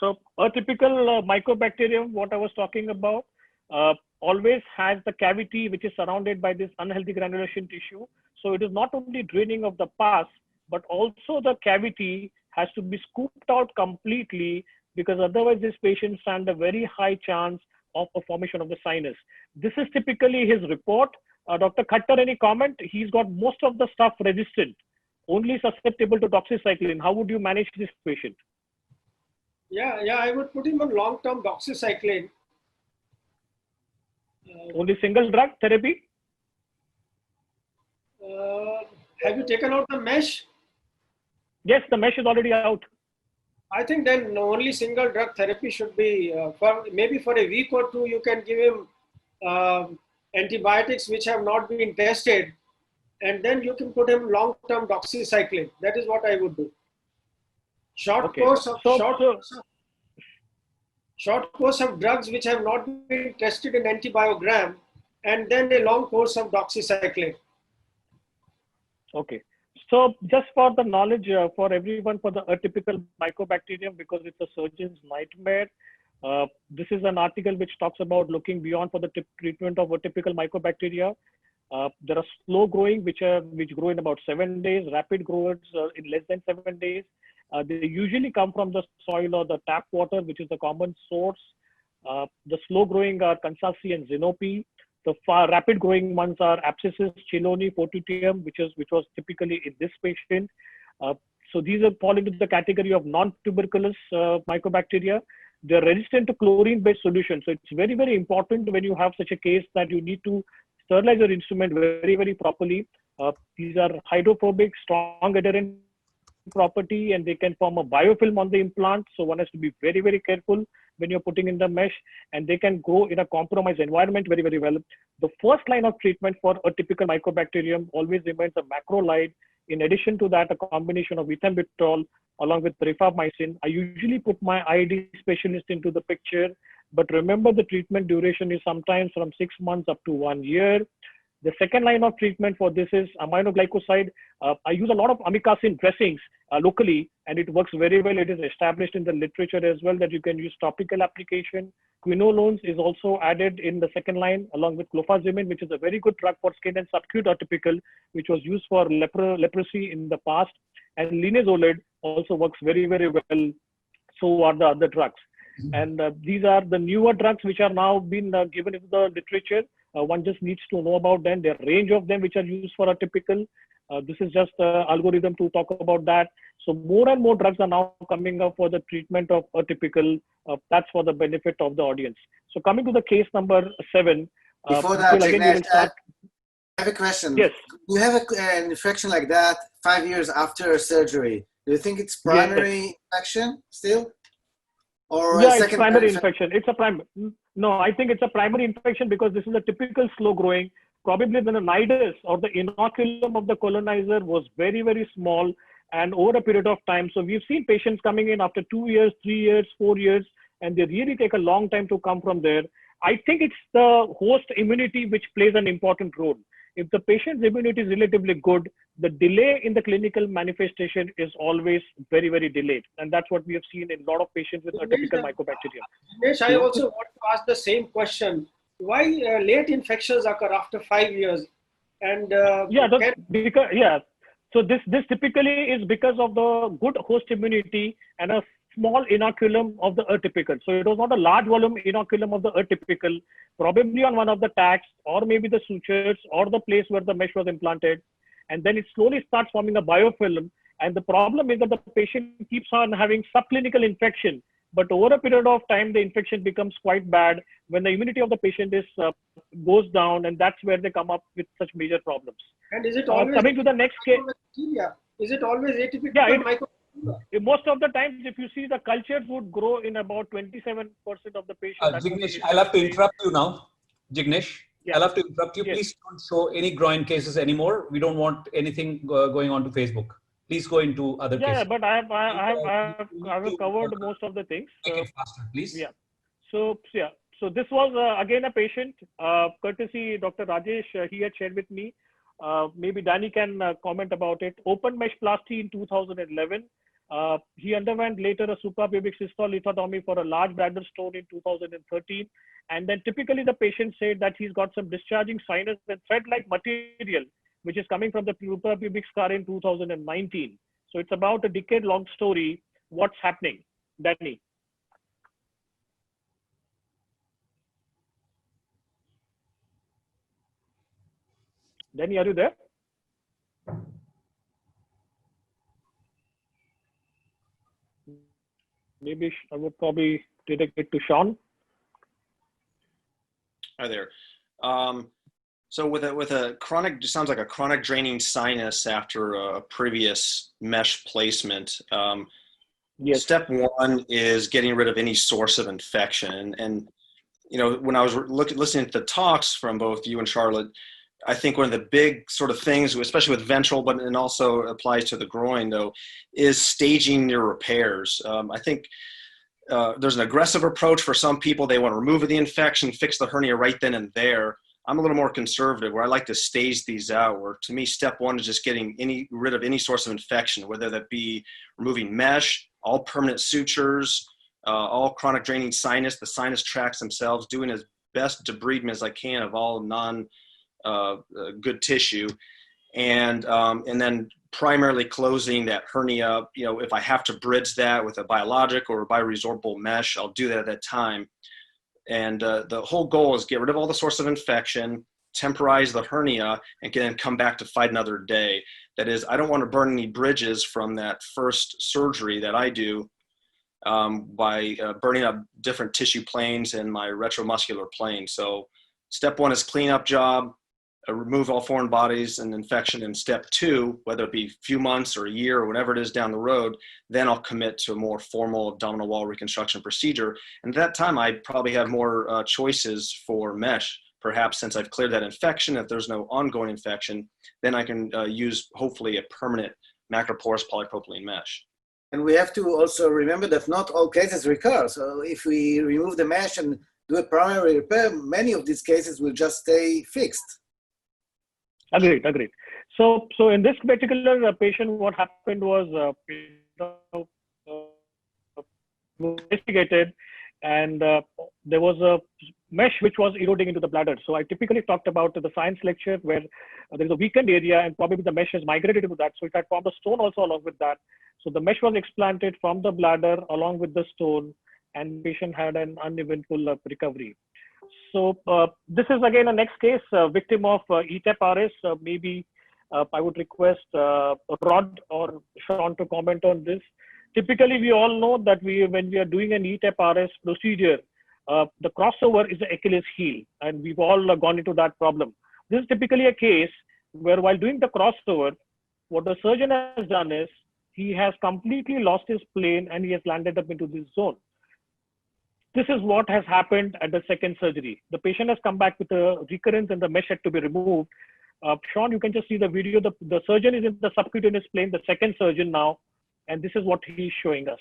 So atypical mycobacterium, what I was talking about, always has the cavity which is surrounded by this unhealthy granulation tissue. So it is not only draining of the pus, but also the cavity has to be scooped out completely, because otherwise this patient stands a very high chance of a formation of the sinus. This is typically his report. Dr. Khattar, any comment? He's got most of the stuff resistant, only susceptible to doxycycline. How would you manage this patient? Yeah, I would put him on long-term doxycycline. Only single drug therapy? Have you taken out the mesh? Yes, the mesh is already out. I think then only single drug therapy should be, maybe for a week or two, you can give him antibiotics which have not been tested, and then you can put him long-term doxycycline. That is what I would do. Short course of drugs which have not been tested in antibiogram, and then a long course of doxycycline. Okay. So just for the knowledge for everyone, for the atypical mycobacterium, because it's a surgeon's nightmare, this is an article which talks about looking beyond for the treatment of atypical mycobacteria. There are slow growing, which grow in about 7 days, rapid growers in less than 7 days. They usually come from the soil or the tap water, which is the common source. The slow growing are Kansasi and Xenopi. The far rapid growing ones are abscesses, chelonia, fortuitium, which was typically in this patient. So these are fall into the category of non-tuberculous mycobacteria. They're resistant to chlorine-based solutions. So it's very, very important when you have such a case that you need to sterilize your instrument very, very properly. These are hydrophobic, strong adherent property, and they can form a biofilm on the implant. So one has to be very, very careful when you're putting in the mesh, and they can grow in a compromised environment very, very well. The first line of treatment for a typical mycobacterium always remains a macrolide. In addition to that, a combination of ethambutol along with rifamycin. I usually put my IED specialist into the picture, but remember the treatment duration is sometimes from 6 months up to 1 year. The second line of treatment for this is aminoglycoside. I use a lot of amikacin dressings locally, and it works very well. It is established in the literature as well that you can use topical application. Quinolones is also added in the second line along with clofazimine, which is a very good drug for skin and subacute atypical, which was used for leprosy in the past. And linezolid also works very, very well. So are the other drugs. And these are the newer drugs which are now being given into the literature. One just needs to know about them. There are a range of them which are used for atypical. This is just an algorithm to talk about that. So more and more drugs are now coming up for the treatment of atypical. That's for the benefit of the audience. So coming to the case number 7. Before that, Jignesh, I have a question. Yes. You have an infection like that 5 years after surgery. Do you think it's primary infection still? Or yeah, a it's primary infection. It's a primary. No, I think it's a primary infection because this is a typical slow growing. Probably the nidus or the inoculum of the colonizer was very, very small and over a period of time. So we've seen patients coming in after 2 years, 3 years, 4 years, and they really take a long time to come from there. I think it's the host immunity which plays an important role. If the patient's immunity is relatively good, the delay in the clinical manifestation is always very, very delayed. And that's what we have seen in a lot of patients with atypical mycobacterium. Mesh, I also want to ask the same question. Why late infections occur after 5 years? And so this typically is because of the good host immunity and a small inoculum of the atypical. So it was not a large volume inoculum of the atypical, probably on one of the tags or maybe the sutures or the place where the mesh was implanted. And then it slowly starts forming a biofilm. And the problem is that the patient keeps on having subclinical infection. But over a period of time, the infection becomes quite bad when the immunity of the patient goes down, and that's where they come up with such major problems. And is it always coming to the next case? Is it always atypical? Yeah, most of the times, if you see, the cultures would grow in about 27% of the patients. Jignesh, I'll have to interrupt you now. Jignesh, yeah. I'll have to interrupt you. Yes. Please don't show any groin cases anymore. We don't want anything going on to Facebook. Please go into other cases. Yeah, but I have covered most of the things. Make it faster, please. Yeah. So this was again a patient, courtesy Dr. Rajesh. He had shared with me. Maybe Danny can comment about it. Open mesh plasty in 2011. He underwent later a suprapubic cystolithotomy for a large bladder stone in 2013. And then typically the patient said that he's got some discharging sinus and thread-like material, which is coming from the suprapubic scar in 2019. So it's about a decade-long story. What's happening, Danny? Danny, are you there? Maybe I would probably direct it to Sean. Hi there. So with a chronic, it sounds like a chronic draining sinus after a previous mesh placement. Yes. Step 1 is getting rid of any source of infection. And you know, when I was listening to the talks from both you and Charlotte, I think one of the big sort of things, especially with ventral, but and also applies to the groin though, is staging your repairs. I think there's an aggressive approach for some people. They want to remove the infection, fix the hernia right then and there. I'm a little more conservative where I like to stage these out, where to me, step 1 is just getting rid of any source of infection, whether that be removing mesh, all permanent sutures, all chronic draining sinus, the sinus tracts themselves, doing as best debridement as I can of all good tissue. And then primarily closing that hernia. You know, if I have to bridge that with a biologic or a bioresorbable mesh, I'll do that at that time. And the whole goal is get rid of all the source of infection, temporize the hernia, and then come back to fight another day. That is, I don't want to burn any bridges from that first surgery that I do by burning up different tissue planes in my retromuscular plane. So step one is cleanup job, remove all foreign bodies and infection. And step two, whether it be a few months or a year or whatever it is down the road, then I'll commit to a more formal abdominal wall reconstruction procedure. And at that time, I probably have more choices for mesh. Perhaps since I've cleared that infection, if there's no ongoing infection, then I can use hopefully a permanent macroporous polypropylene mesh. And we have to also remember that not all cases recur. So if we remove the mesh and do a primary repair, many of these cases will just stay fixed. Agreed. So in this particular patient, what happened was investigated, and there was a mesh which was eroding into the bladder. So I typically talked about the science lecture where there is a weakened area and probably the mesh has migrated into that. So it had formed a stone also along with that. So the mesh was explanted from the bladder along with the stone, and the patient had an uneventful recovery. So this is again a next case, victim of ETAP-RS. Maybe I would request Rod or Sean to comment on this. Typically, we all know that when we are doing an ETAP-RS procedure, the crossover is the Achilles heel, and we've all gone into that problem. This is typically a case where while doing the crossover, what the surgeon has done is he has completely lost his plane and he has landed up into this zone. This is what has happened at the second surgery. The patient has come back with a recurrence and the mesh had to be removed. Sean, you can just see the video. The surgeon is in the subcutaneous plane, the second surgeon now, and this is what he's showing us.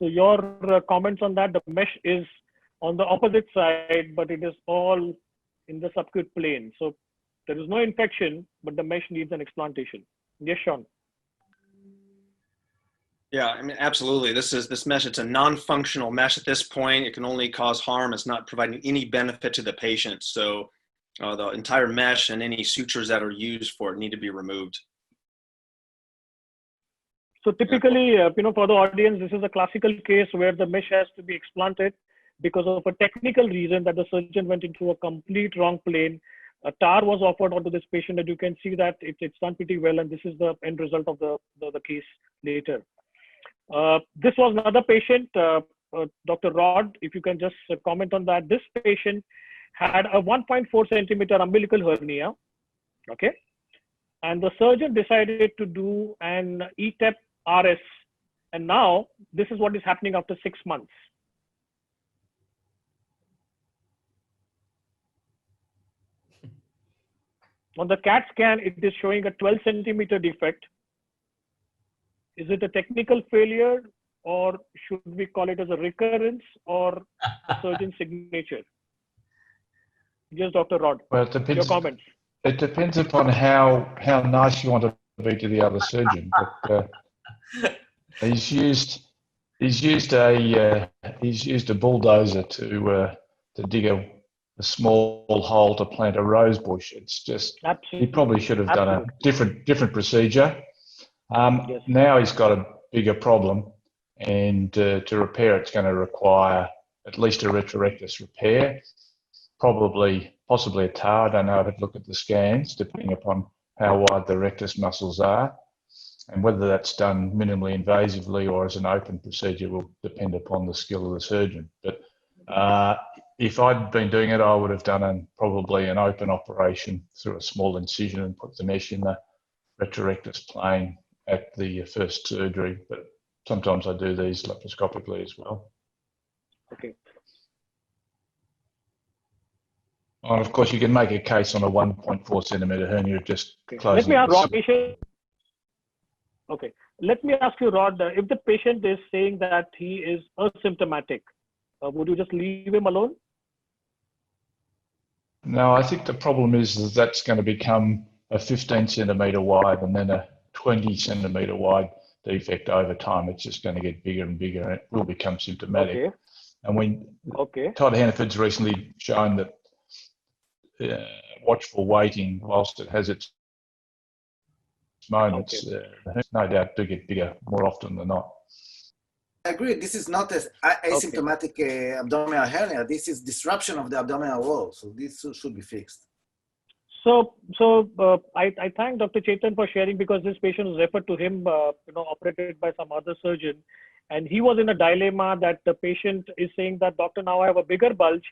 So your comments on that, the mesh is on the opposite side, but it is all in the subcut plane. So there is no infection, but the mesh needs an explantation. Yes, Sean. Yeah, I mean, absolutely. This mesh, it's a non-functional mesh at this point. It can only cause harm. It's not providing any benefit to the patient. So the entire mesh and any sutures that are used for it need to be removed. So typically, for the audience, this is a classical case where the mesh has to be explanted because of a technical reason that the surgeon went into a complete wrong plane. A TAR was offered onto this patient, and you can see that it's done pretty well, and this is the end result of the case later. This was another patient, Dr. Rod, if you can just comment on that. This patient had a 1.4 centimeter umbilical hernia, okay? And the surgeon decided to do an ETAP-RS. And now this is what is happening after 6 months. On the CAT scan, it is showing a 12 centimeter defect. Is it a technical failure, or should we call it as a recurrence or a surgeon's signature? Yes, Dr. Rod, Well, it depends. Your comments. It depends upon how nice you want to be to the other surgeon. But he's used a bulldozer to dig a small hole to plant a rose bush. It's just Absolutely. he probably should have done a different procedure. Yes. Now he's got a bigger problem, and to repair it's going to require at least a retrorectus repair, possibly a TAR. I don't know. I'd look at the scans depending upon how wide the rectus muscles are, and whether that's done minimally invasively or as an open procedure will depend upon the skill of the surgeon. But if I'd been doing it, I would have done probably an open operation through a small incision and put the mesh in the retrorectus plane at the first surgery. But sometimes I do these laparoscopically as well. Okay. And of course, you can make a case on a 1.4 centimeter hernia just closing. Let me ask Rod, okay. Let me ask you, Rod, if the patient is saying that he is asymptomatic, would you just leave him alone? No, I think the problem is that's going to become a 15 centimeter wide and then a 20 centimeter wide defect over time. It's just going to get bigger and bigger, and it will become symptomatic. Okay. And Todd Hannaford's recently shown that watchful waiting whilst it has its moments. No doubt do get bigger more often than not. I agree. This is not an asymptomatic abdominal hernia. This is disruption of the abdominal wall. So this should be fixed. So I thank Dr. Chetan for sharing, because this patient was referred to him, operated by some other surgeon. And he was in a dilemma that the patient is saying that, doctor, now I have a bigger bulge.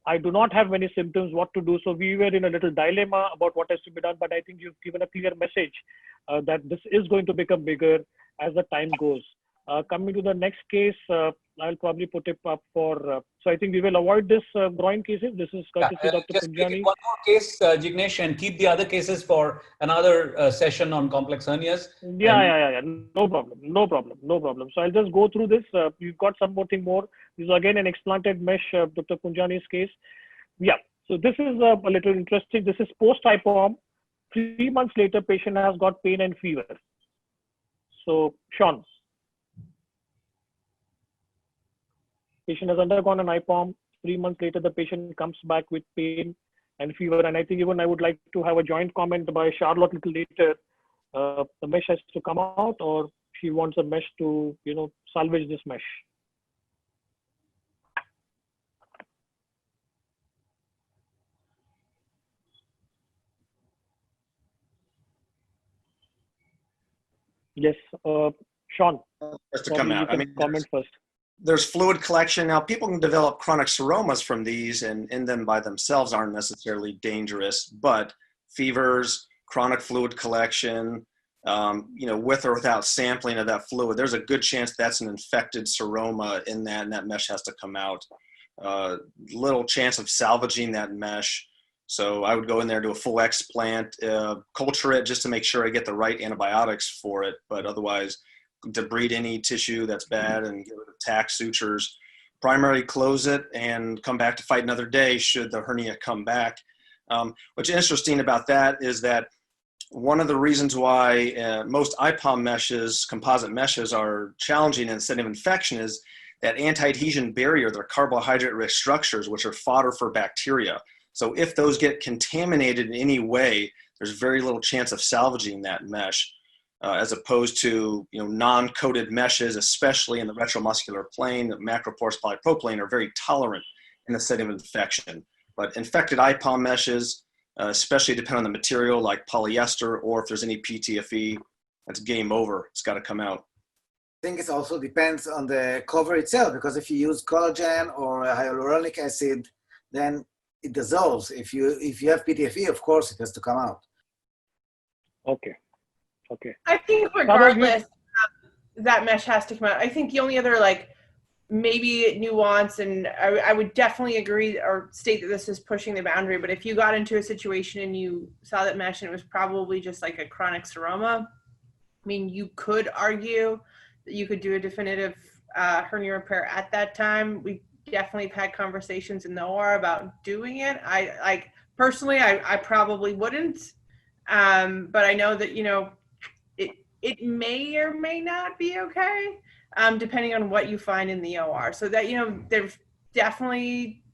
I do not have many symptoms, what to do. So we were in a little dilemma about what has to be done. But I think you've given a clear message that this is going to become bigger as the time goes. Coming to the next case, I'll probably put it up for, so I think we will avoid this groin cases. This is courtesy Dr. Just Punjani. one more case, Jignesh, and keep the other cases for another session on complex hernias. Yeah. No problem. So I'll just go through this. You've got something more. This is again an explanted mesh, Dr. Punjani's case. Yeah, so this is a little interesting. This is post-IPOM. 3 months later, patient has got pain and fever. So, Sean. Patient has undergone an IPOM. 3 months later, the patient comes back with pain and fever. And I think even I would like to have a joint comment by Charlotte a little later. The mesh has to come out, or she wants a mesh to, salvage this mesh. Yes, Sean. Just to come out. I mean, comment first. There's fluid collection. Now, people can develop chronic seromas from these, and in them by themselves aren't necessarily dangerous, but fevers, chronic fluid collection, with or without sampling of that fluid, there's a good chance that's an infected seroma in that, and that mesh has to come out. Little chance of salvaging that mesh. So I would go in there, do a full explant, culture it just to make sure I get the right antibiotics for it, but otherwise, debride any tissue that's bad and get rid of tack sutures. Primary, close it and come back to fight another day should the hernia come back. What's interesting about that is that one of the reasons why most IPOM meshes, composite meshes, are challenging in the setting of infection is that anti-adhesion barrier. They're carbohydrate-rich structures, which are fodder for bacteria. So if those get contaminated in any way, there's very little chance of salvaging that mesh. As opposed to non-coated meshes, especially in the retromuscular plane, the macroporous polypropylene are very tolerant in the setting of infection. But infected IPOM meshes, especially depend on the material like polyester, or if there's any PTFE, that's game over. It's got to come out. I think it also depends on the cover itself, because if you use collagen or hyaluronic acid, then it dissolves. If you have PTFE, of course, it has to come out. Okay. I think regardless, that mesh has to come out. I think the only other maybe nuance, and I would definitely agree or state that this is pushing the boundary, but if you got into a situation and you saw that mesh and it was probably just like a chronic seroma, I mean, you could argue that you could do a definitive hernia repair at that time. We definitely have had conversations in the OR about doing it. I personally probably wouldn't, but I know that, it may or may not be okay, depending on what you find in the OR. So that, there's definitely,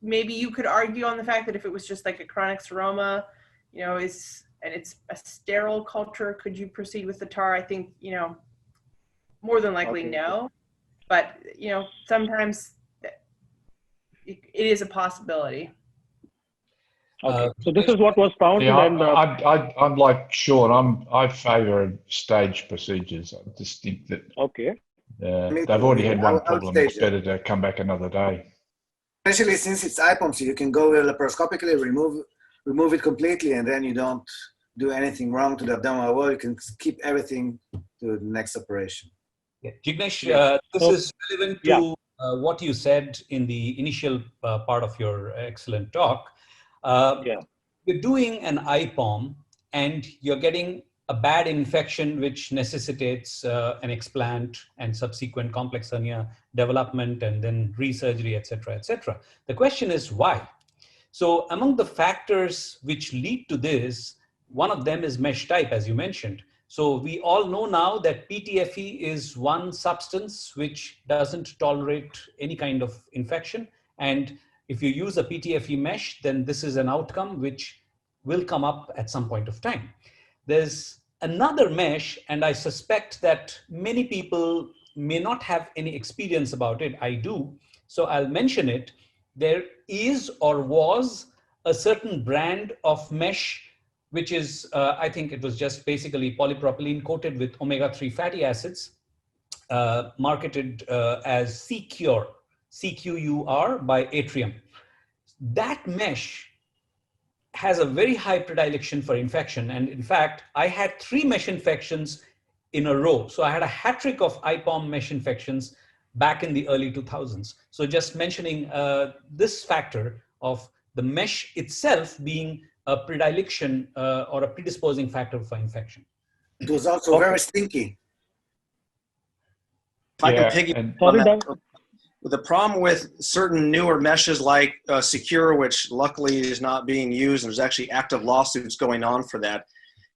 maybe you could argue on the fact that if it was just like a chronic seroma, and it's a sterile culture, could you proceed with the TAR? I think, more than likely no. But, sometimes it is a possibility. Okay, so this is what was found. Yeah, and I'm like Sean. I favour stage procedures. I just think that they've already had one problem. It's better to come back another day. Especially since it's IPOM, so you can go laparoscopically, remove it completely, and then you don't do anything wrong to the abdominal wall. You can keep everything to the next operation. Yeah. Jignesh, this is relevant to what you said in the initial part of your excellent talk. You're doing an IPOM and you're getting a bad infection which necessitates an explant and subsequent complex hernia development and then resurgery, etc., etc. The question is why? So among the factors which lead to this, one of them is mesh type, as you mentioned. So we all know now that PTFE is one substance which doesn't tolerate any kind of infection. And if you use a PTFE mesh, then this is an outcome which will come up at some point of time. There's another mesh, and I suspect that many people may not have any experience about it. I do, so I'll mention it. There is or was a certain brand of mesh, which is, I think it was just basically polypropylene coated with omega-3 fatty acids, marketed as Secure, C-Q-U-R, by Atrium. That mesh has a very high predilection for infection. And in fact, I had 3 mesh infections in a row. So I had a hat trick of IPOM mesh infections back in the early 2000s. So just mentioning this factor of the mesh itself being a predilection or a predisposing factor for infection. It was also very stinky. If I can Yeah, piggyback on that, the problem with certain newer meshes like Suture, which luckily is not being used, and there's actually active lawsuits going on for that,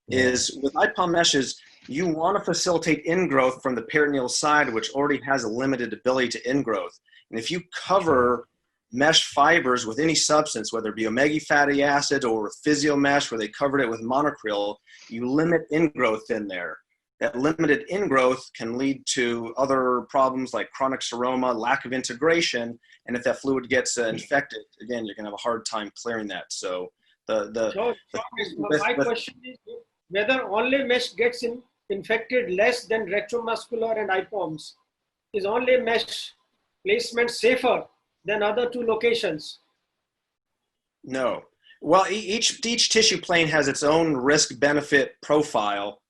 is with IPOM meshes, you want to facilitate ingrowth from the peritoneal side, which already has a limited ability to ingrowth. And if you cover mesh fibers with any substance, whether it be omega fatty acid or with physio mesh where they covered it with monocryl, you limit ingrowth in there. That limited ingrowth can lead to other problems like chronic seroma, lack of integration, and if that fluid gets infected, again, you're going to have a hard time clearing that. So my question is whether only mesh gets infected less than retromuscular and IPOMs. Is only mesh placement safer than other 2 locations? No. Well, each tissue plane has its own risk-benefit profile.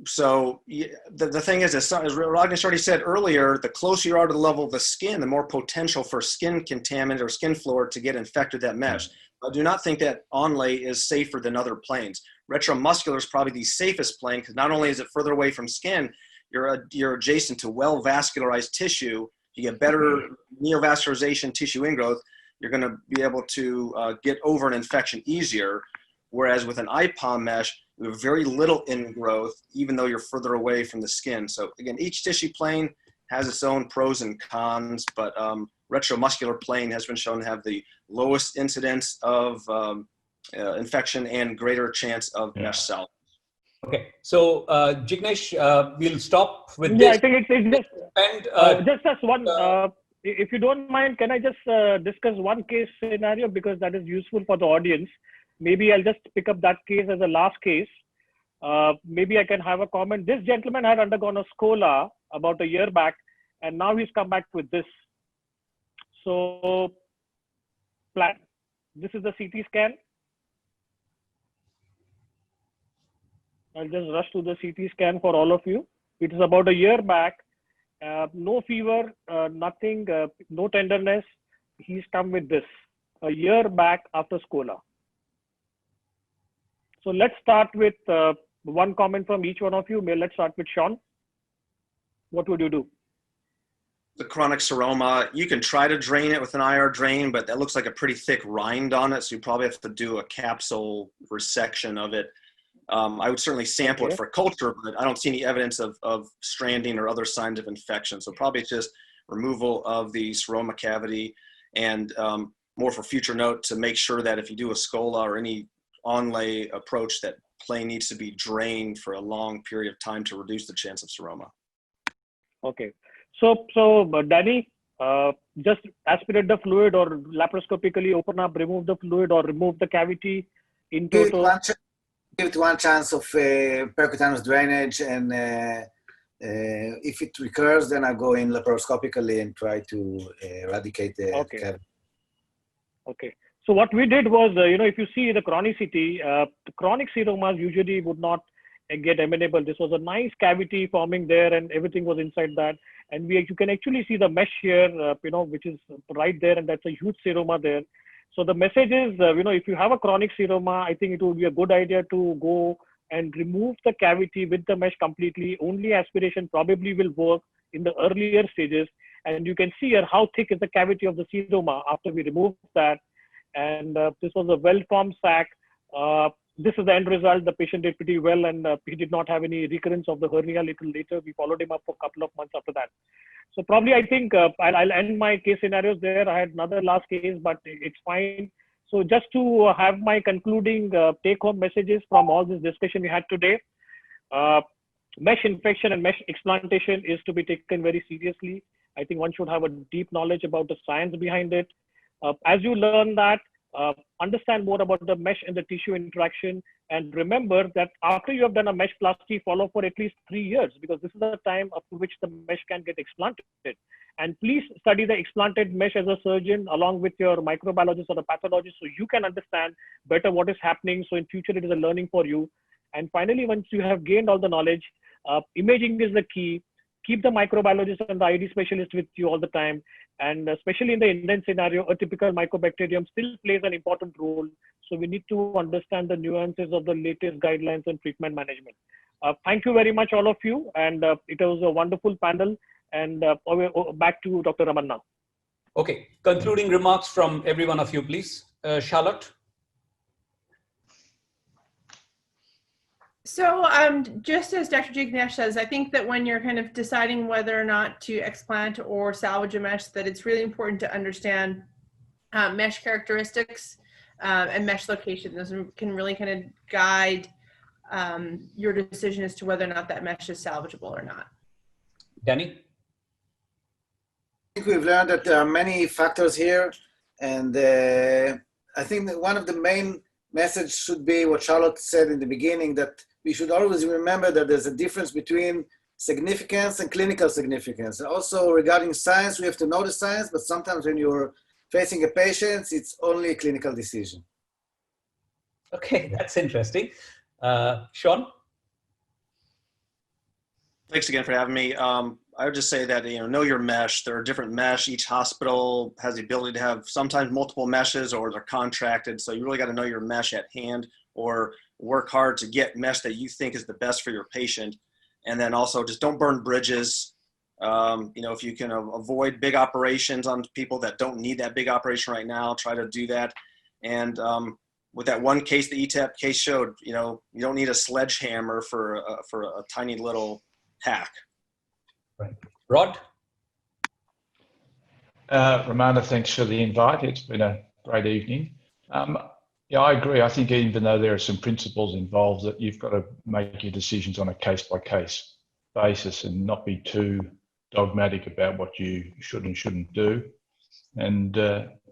So the thing is, as Rodney already said earlier, the closer you are to the level of the skin, the more potential for skin contaminant or skin flora to get infected that mesh. I do not think that onlay is safer than other planes. Retromuscular is probably the safest plane because not only is it further away from skin, you're adjacent to well-vascularized tissue. You get better neovascularization, tissue ingrowth. You're going to be able to get over an infection easier. Whereas with an IPOM mesh, you have very little ingrowth, even though you're further away from the skin. So again, each tissue plane has its own pros and cons, but retromuscular plane has been shown to have the lowest incidence of infection and greater chance of mesh salvage. Okay, so Jignesh, we'll stop with Yeah, this. I think it's just, And, just one, if you don't mind, can I just discuss one case scenario because that is useful for the audience. Maybe I'll just pick up that case as a last case. Maybe I can have a comment. This gentleman had undergone a scola about a year back, and now he's come back with this. So, this is the CT scan. I'll just rush to the CT scan for all of you. It is about a year back. No fever, nothing, no tenderness. He's come with this a year back after scola. So let's start with one comment from each one of you. Let's start with Sean. What would you do? The chronic seroma, you can try to drain it with an IR drain, but that looks like a pretty thick rind on it. So you probably have to do a capsule resection of it. I would certainly sample it for culture, but I don't see any evidence of stranding or other signs of infection. So probably it's just removal of the seroma cavity and more for future note to make sure that if you do a scola or any onlay approach, that plane needs to be drained for a long period of time to reduce the chance of seroma. Okay. So Danny, just aspirate the fluid or laparoscopically open up, remove the fluid or remove the cavity in total. Give it one chance of percutaneous drainage, and if it recurs, then I go in laparoscopically and try to eradicate the cavity. Okay. So what we did was, if you see the chronicity, the chronic seromas usually would not get amenable. This was a nice cavity forming there and everything was inside that. And you can actually see the mesh here, which is right there, and that's a huge seroma there. So the message is, if you have a chronic seroma, I think it would be a good idea to go and remove the cavity with the mesh completely. Only aspiration probably will work in the earlier stages. And you can see here how thick is the cavity of the seroma after we remove that. And this was a well-formed sac. this is the end result. The patient did pretty well, and he did not have any recurrence of the hernia. A little later, we followed him up for a couple of months after that. So probably I think I'll end my case scenarios there. I had another last case, but it's fine. So just to have my concluding take-home messages from all this discussion we had today, mesh infection and mesh explantation is to be taken very seriously. I think one should have a deep knowledge about the science behind it. As you learn that, understand more about the mesh and the tissue interaction, and remember that after you have done a mesh plasty, follow for at least 3 years, because this is the time up to which the mesh can get explanted. And please study the explanted mesh as a surgeon along with your microbiologist or the pathologist, so you can understand better what is happening. So in future, it is a learning for you. And finally, once you have gained all the knowledge, imaging is the key. Keep the microbiologist and the ID specialist with you all the time. And especially in the Indian scenario, a typical mycobacterium still plays an important role. So we need to understand the nuances of the latest guidelines and treatment management. Thank you very much, all of you. And it was a wonderful panel. And back to Dr. Ramana. Okay, concluding remarks from every one of you, please. Charlotte? So just as Dr. Jignesh says, I think that when you're kind of deciding whether or not to explant or salvage a mesh, that it's really important to understand mesh characteristics and mesh location. Those can really kind of guide your decision as to whether or not that mesh is salvageable or not. Danny? I think we've learned that there are many factors here, and I think that one of the main messages should be what Charlotte said in the beginning, that we should always remember that there's a difference between significance and clinical significance. And also regarding science, we have to know the science, but sometimes when you're facing a patient, it's only a clinical decision. Okay, that's interesting. Sean? Thanks again for having me. I would just say that, know your mesh. There are different mesh. Each hospital has the ability to have sometimes multiple meshes, or they're contracted. So you really got to know your mesh at hand, or work hard to get mesh that you think is the best for your patient. And then also just don't burn bridges. If you can avoid big operations on people that don't need that big operation right now, try to do that. And with that one case, the ETAP case showed, you don't need a sledgehammer for a tiny little hack. Right. Rod? Ramana, thanks for the invite. It's been a great evening. Yeah, I agree. I think even though there are some principles involved, that you've got to make your decisions on a case-by-case basis and not be too dogmatic about what you should and shouldn't do. And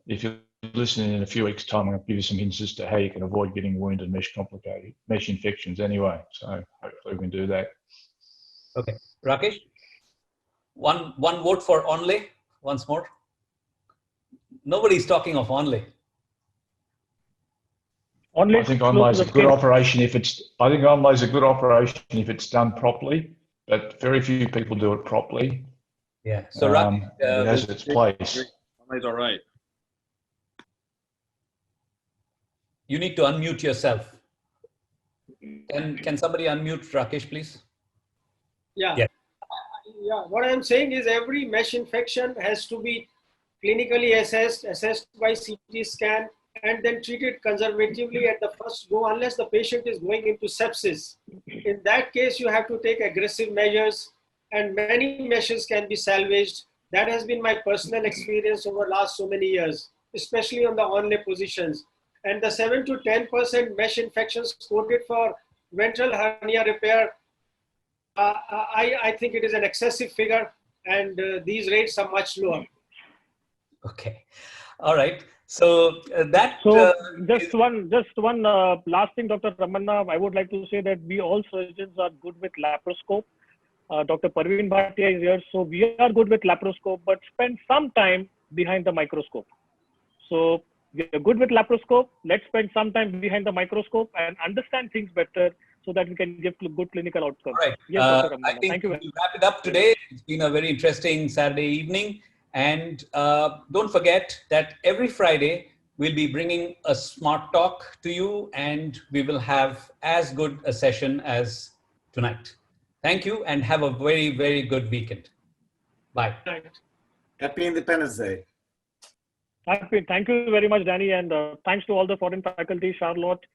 if you're listening in a few weeks' time, I'm going to give you some hints as to how you can avoid getting wound and mesh infections anyway. So hopefully we can do that. Okay. Rakesh? One vote for only, once more. Nobody's talking of only. I think onlay is a good operation if it's. I think onlay is a good operation if it's done properly, but very few people do it properly. Yeah. So it has its place. Onlay's all right. You need to unmute yourself. Can somebody unmute Rakesh, please? Yeah. Yeah. Yeah. What I'm saying is every mesh infection has to be clinically assessed by CT scan, and then treated conservatively at the first go, unless the patient is going into sepsis. In that case, you have to take aggressive measures, and many meshes can be salvaged. That has been my personal experience over the last so many years, especially on the onlay positions. And the 7 to 10% mesh infections quoted for ventral hernia repair, I think it is an excessive figure, and these rates are much lower. Okay. All right. So just one last thing, Dr. Ramana, I would like to say that we all surgeons are good with laparoscope. Dr. Parveen Bhatia is here, so we are good with laparoscope, but spend some time behind the microscope. So we are good with laparoscope. Let's spend some time behind the microscope and understand things better, so that we can give good clinical outcomes. All right. Yes, Dr. I Ramana. think Thank you. we'll wrap it up today. It's been a very interesting Saturday evening. And don't forget that every Friday, we'll be bringing a smart talk to you, and we will have as good a session as tonight. Thank you, and have a very, very good weekend. Bye. Happy Independence Day. Thank you very much, Danny, and thanks to all the foreign faculty, Charlotte,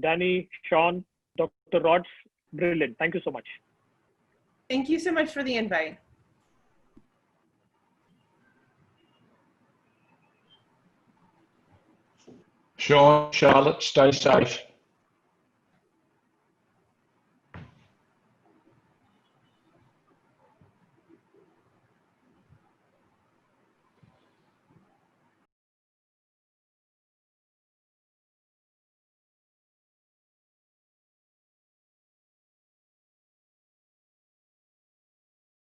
Danny, Sean, Dr. Rods, brilliant. Thank you so much. Thank you so much for the invite. Sean, Charlotte, stay safe.